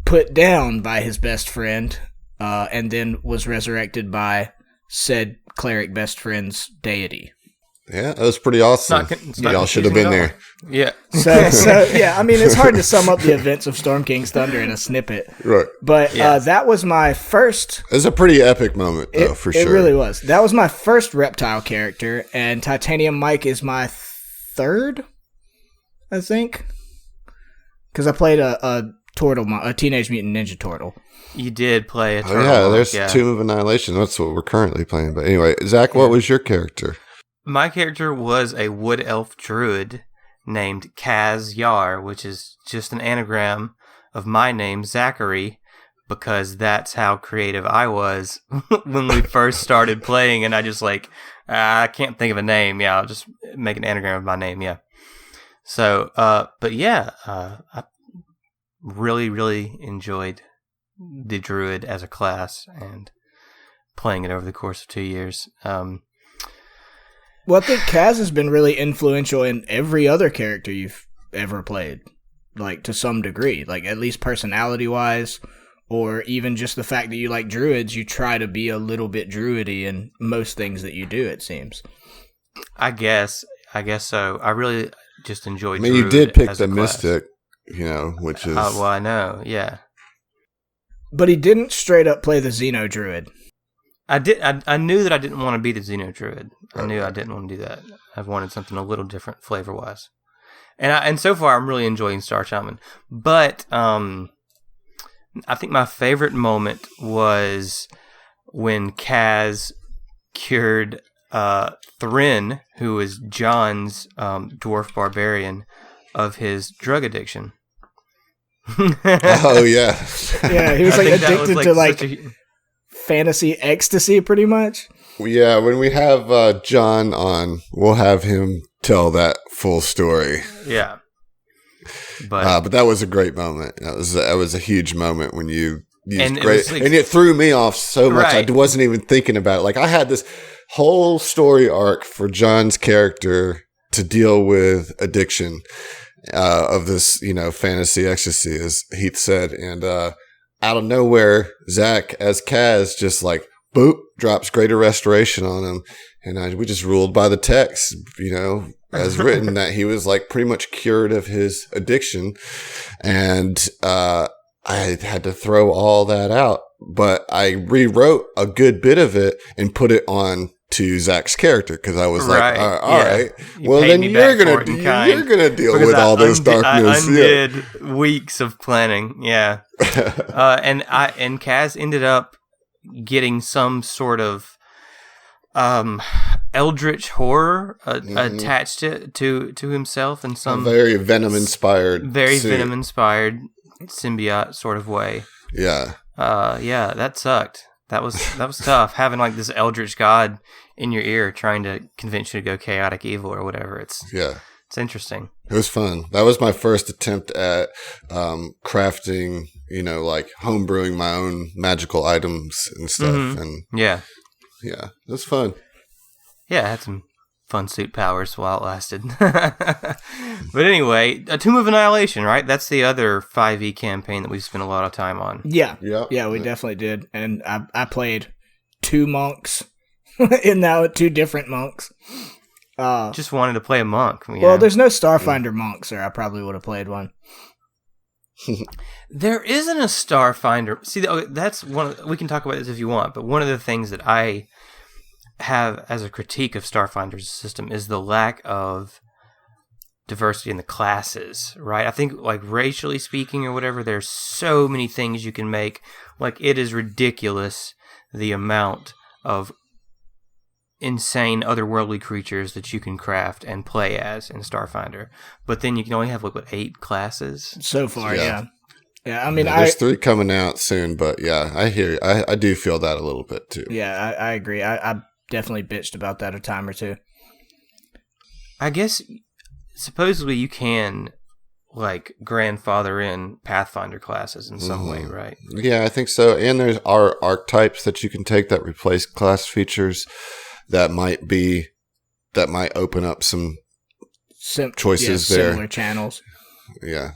put down by his best friend, and then was resurrected by said cleric best friend's deity. Yeah, that was pretty awesome. Y'all should have been there. Yeah. So yeah, I mean, it's hard to sum up the events of Storm King's Thunder in a snippet. Right. But that was my first... It was a pretty epic moment, though, for sure. It really was. That was my first reptile character, and Titanium Mike is my third, I think. Because I played a turtle, a Teenage Mutant Ninja Turtle. You did play a turtle. Oh, yeah, there's Tomb of Annihilation. That's what we're currently playing. But anyway, Zach, what was your character? My character was a wood elf druid named Kaz Yar, which is just an anagram of my name, Zachary, because that's how creative I was when we first started playing, and I just I can't think of a name. Yeah, I'll just make an anagram of my name, yeah. So, but yeah, I really, really enjoyed the druid as a class and playing it over the course of 2 years. Well, I think Kaz has been really influential in every other character you've ever played, like, to some degree, like, at least personality-wise, or even just the fact that you like druids, you try to be a little bit druidy in most things that you do, it seems. I guess so. I really just enjoyed druid. I mean, you did pick the mystic, which is... well, I know, yeah. But he didn't straight up play the Xeno druid. I did. I knew that I didn't want to be the Xeno Druid. I knew I didn't want to do that. I wanted something a little different flavor-wise. And so far, I'm really enjoying Star Shaman. But I think my favorite moment was when Kaz cured Thrin, who was John's dwarf barbarian, of his drug addiction. Oh, yeah. Yeah, he was addicted to fantasy ecstasy, pretty much. Yeah, when we have John on, we'll have him tell that full story. Yeah, but that was a great moment. That was a huge moment when you used great, and it threw me off so much. Right. I wasn't even thinking about it. Like, I had this whole story arc for John's character to deal with addiction of this, fantasy ecstasy, as Heath said, and out of nowhere, Zach as Kaz just boop, drops greater restoration on him. And we just ruled by the text, as written, that he was pretty much cured of his addiction. And I had to throw all that out. But I rewrote a good bit of it and put it on to Zach's character, because I was all right. Well, then you're gonna deal with all this darkness. I undid weeks of planning, yeah. And Kaz ended up getting some sort of eldritch horror attached to himself in some very venom inspired symbiote sort of way. Yeah. Yeah, that sucked. That was tough, having this eldritch god in your ear trying to convince you to go chaotic evil or whatever. It's interesting. It was fun. That was my first attempt at crafting, homebrewing my own magical items and stuff. Mm-hmm. And it was fun. Yeah, I had some fun suit powers while it lasted. But anyway, A Tomb of Annihilation, right? That's the other 5e campaign that we've spent a lot of time on. Yeah. Yep. Yeah, we definitely did. And I played 2 monks in that, 2 different monks. Just wanted to play a monk. Well, there's no Starfinder monks, or I probably would have played one. There isn't a Starfinder. See, that's one. We can talk about this if you want, but one of the things that I have as a critique of Starfinder's system is the lack of diversity in the classes, right? I think, like, racially speaking or whatever, there's so many things you can make. Like, it is ridiculous the amount of insane otherworldly creatures that you can craft and play as in Starfinder. But then you can only have, like, 8 classes? So far, Yeah. Yeah, I mean, there's 3 coming out soon, but yeah, I hear you. I do feel that a little bit too. Yeah, I agree. I definitely bitched about that a time or two. I guess supposedly you can, like, grandfather in Pathfinder classes in some way, right? Yeah, I think so. And there's archetypes that you can take that replace class features that might open up some choices there. Similar channels. Yeah.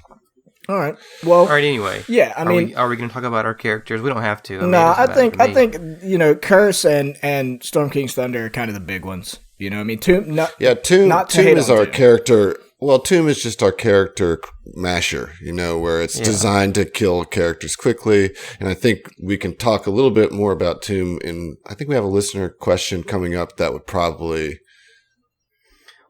All right. Well. All right. Anyway. Yeah. I mean, are we going to talk about our characters? We don't have to. I think Curse and Storm King's Thunder are kind of the big ones. You know, I mean, Tomb is our character. Well, Tomb is just our character masher, you know, where it's designed to kill characters quickly. And I think we can talk a little bit more about Tomb. I think we have a listener question coming up that would probably.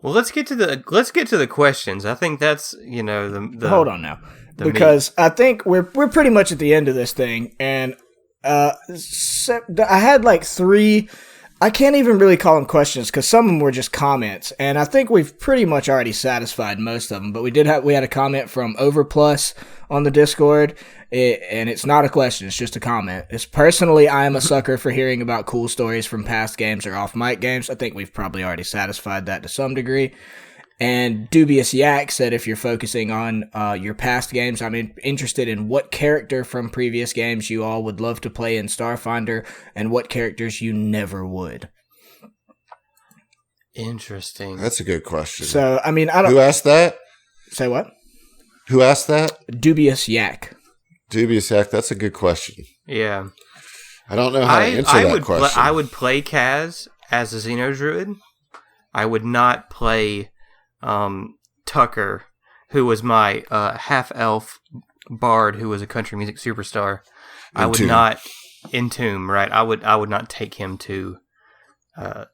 Well, let's get to the questions. I think that's, you know, the hold on now, because I think we're pretty much at the end of this thing, and I had like 3. I can't even really call them questions because some of them were just comments, and I think we've pretty much already satisfied most of them. But we had a comment from Overplus on the Discord, and it's not a question; it's just a comment. It's personally, I am a sucker for hearing about cool stories from past games or off mic games. I think we've probably already satisfied that to some degree. And Dubious Yak said, if you're focusing on your past games, I'm interested in what character from previous games you all would love to play in Starfinder and what characters you never would. Interesting. That's a good question. So, I mean, I don't... Who asked that? Say what? Who asked that? Dubious Yak. Dubious Yak, that's a good question. Yeah. I don't know how to answer that question. I would play Kaz as a Xenodruid. I would not play... Tucker, who was my half-elf bard who was a country music superstar. I would not Tomb, right? I would not take him to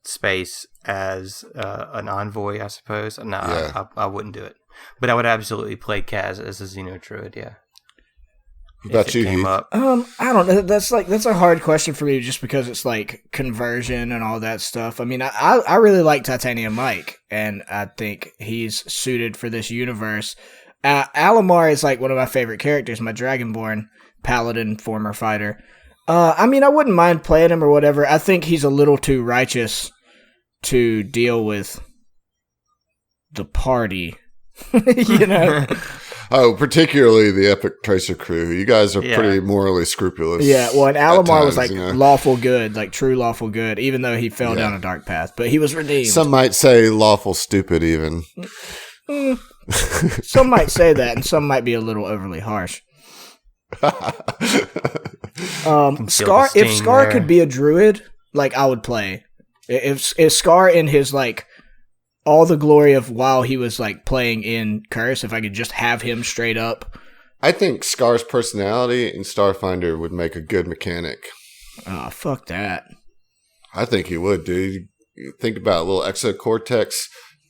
space as an envoy, I suppose. No, yeah. I wouldn't do it. But I would absolutely play Kaz as a Xenodruid, yeah. What about you, Heath? I don't know. That's a hard question for me just because it's like conversion and all that stuff. I mean, I really like Titanium Mike, and I think he's suited for this universe. Alamar is like one of my favorite characters, my Dragonborn paladin, former fighter. I mean, I wouldn't mind playing him or whatever. I think he's a little too righteous to deal with the party, you know. Oh, particularly the Epic Tracer crew. You guys are pretty morally scrupulous. Yeah, well, and Alamar was like lawful good, like true lawful good, even though he fell down a dark path. But he was redeemed. Some might say lawful stupid, even. Some might say that, and some might be a little overly harsh. Scar, if Scar could be a druid, like, I would play. If Scar in his, like, all the glory of while he was like playing in Curse, if I could just have him straight up. I think Scar's personality in Starfinder would make a good mechanic. Oh, fuck that. I think he would, dude. You think about a little exocortex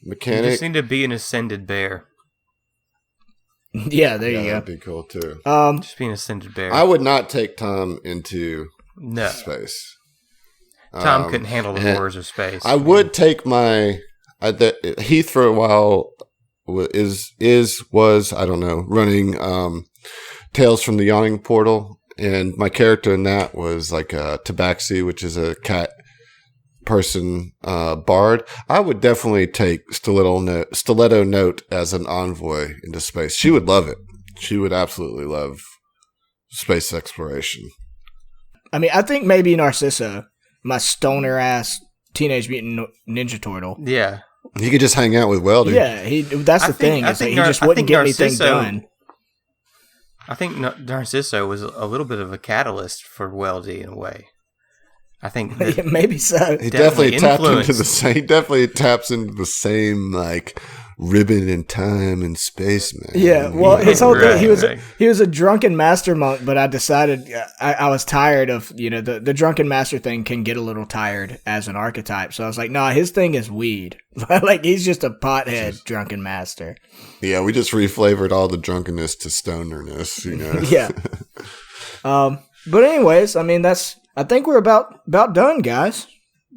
mechanic. You just need to be an ascended bear. Yeah, there you go. That'd be cool too. Just be an ascended bear. I would not take Tom into space. Tom couldn't handle the horrors of space. I would take my... Heath for a while was I don't know, running Tales from the Yawning Portal, and my character in that was like a Tabaxi, which is a cat person bard. I would definitely take Stiletto Note as an envoy into space. She would love it. She would absolutely love space exploration. I mean, I think maybe Narcissa, my stoner ass Teenage Mutant Ninja Turtle. Yeah. He could just hang out with Weldy. Yeah, that's the thing. Is that he just wouldn't get anything done. I think Narciso was a little bit of a catalyst for Weldy in a way. I think maybe so. He definitely tapped into the same. He definitely taps into the same like ribbon in time and space, man. Yeah, well, his whole thing. He was a drunken master monk, but I decided I was tired of the drunken master thing can get a little tired as an archetype. So I was like, nah, his thing is weed. Like he's just a pothead drunken master. Yeah, we just reflavored all the drunkenness to stonerness, Yeah. But anyways, I mean I think we're about done, guys.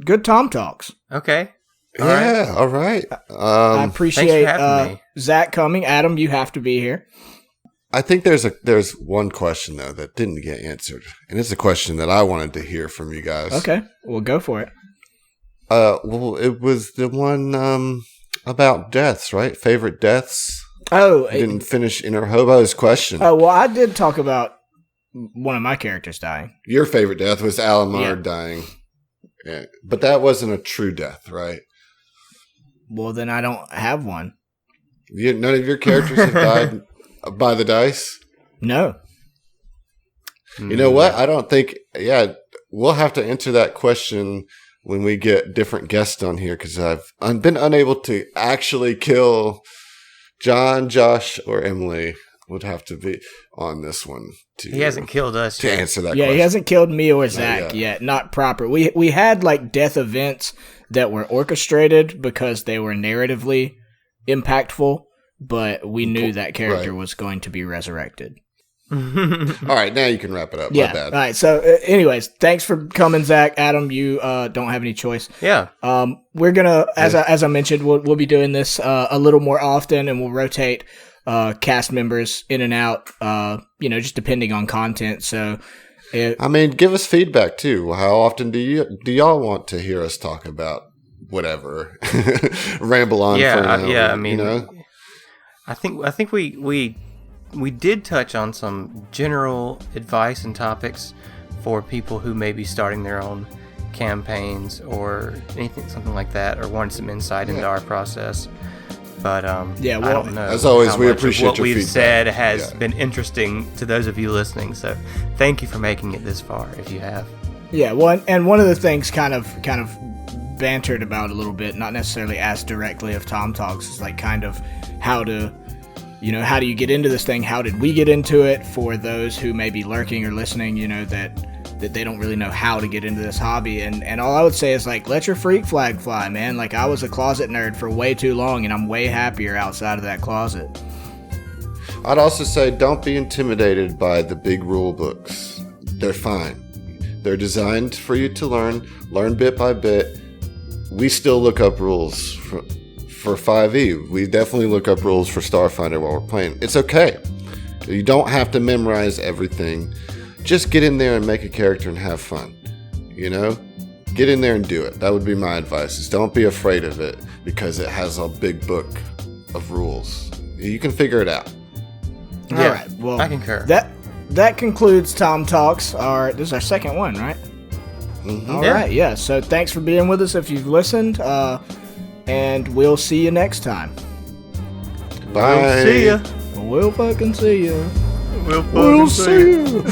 Good Tom Talks. Okay. All right. I appreciate Zach coming. Adam, you have to be here. I think there's one question though that didn't get answered, and it's a question that I wanted to hear from you guys. Okay, well, go for it. Well, it was the one about deaths, right? Favorite deaths. Oh, you didn't finish Inner Hobo's question. Oh, well, I did talk about one of my characters dying. Your favorite death was Alamar dying, yeah, but that wasn't a true death, right? Well, then I don't have one. None of your characters have died by the dice? No. You know what? I don't think... Yeah, we'll have to answer that question when we get different guests on here, because I've been unable to actually kill John, Josh, or Emily. Would have to be on this one. He hasn't killed us to yet. answer that question. Yeah, he hasn't killed me or Zach yet. Not proper. We had like death events that were orchestrated because they were narratively impactful, but we knew that character was going to be resurrected. All right, now you can wrap it up. Yeah. My bad. All right. So, anyways, thanks for coming, Zach. Adam, you don't have any choice. Yeah. We're gonna, as I mentioned, we'll be doing this a little more often, and we'll rotate cast members in and out. Just depending on content. So. Give us feedback too. How often do y'all want to hear us talk about whatever? Ramble on. Yeah, for an hour, I think we did touch on some general advice and topics for people who may be starting their own campaigns or something like that, or wanted some insight into our process. But I don't know. As always, we appreciate what your we've feedback. Said has been interesting to those of you listening. So thank you for making it this far, if you have. Yeah, one of the things kind of bantered about a little bit, not necessarily asked directly of TOMTalks, is like kind of how do you get into this thing? How did we get into it? For those who may be lurking or listening, that they don't really know how to get into this hobby. And all I would say is, like, let your freak flag fly, man. Like, I was a closet nerd for way too long, and I'm way happier outside of that closet. I'd also say don't be intimidated by the big rule books. They're fine. They're designed for you to learn bit by bit. We still look up rules for 5e. We definitely look up rules for Starfinder while we're playing. It's okay. You don't have to memorize everything. Just get in there and make a character and have fun. Get in there and do it. That would be my advice. Is don't be afraid of it because it has a big book of rules. You can figure it out. All right. Well, I concur. That concludes Tom Talks. This is our second one, right? Mm-hmm. All right. Yeah. So thanks for being with us if you've listened. And we'll see you next time. Bye. We'll see ya. We'll fucking see you. We'll see you.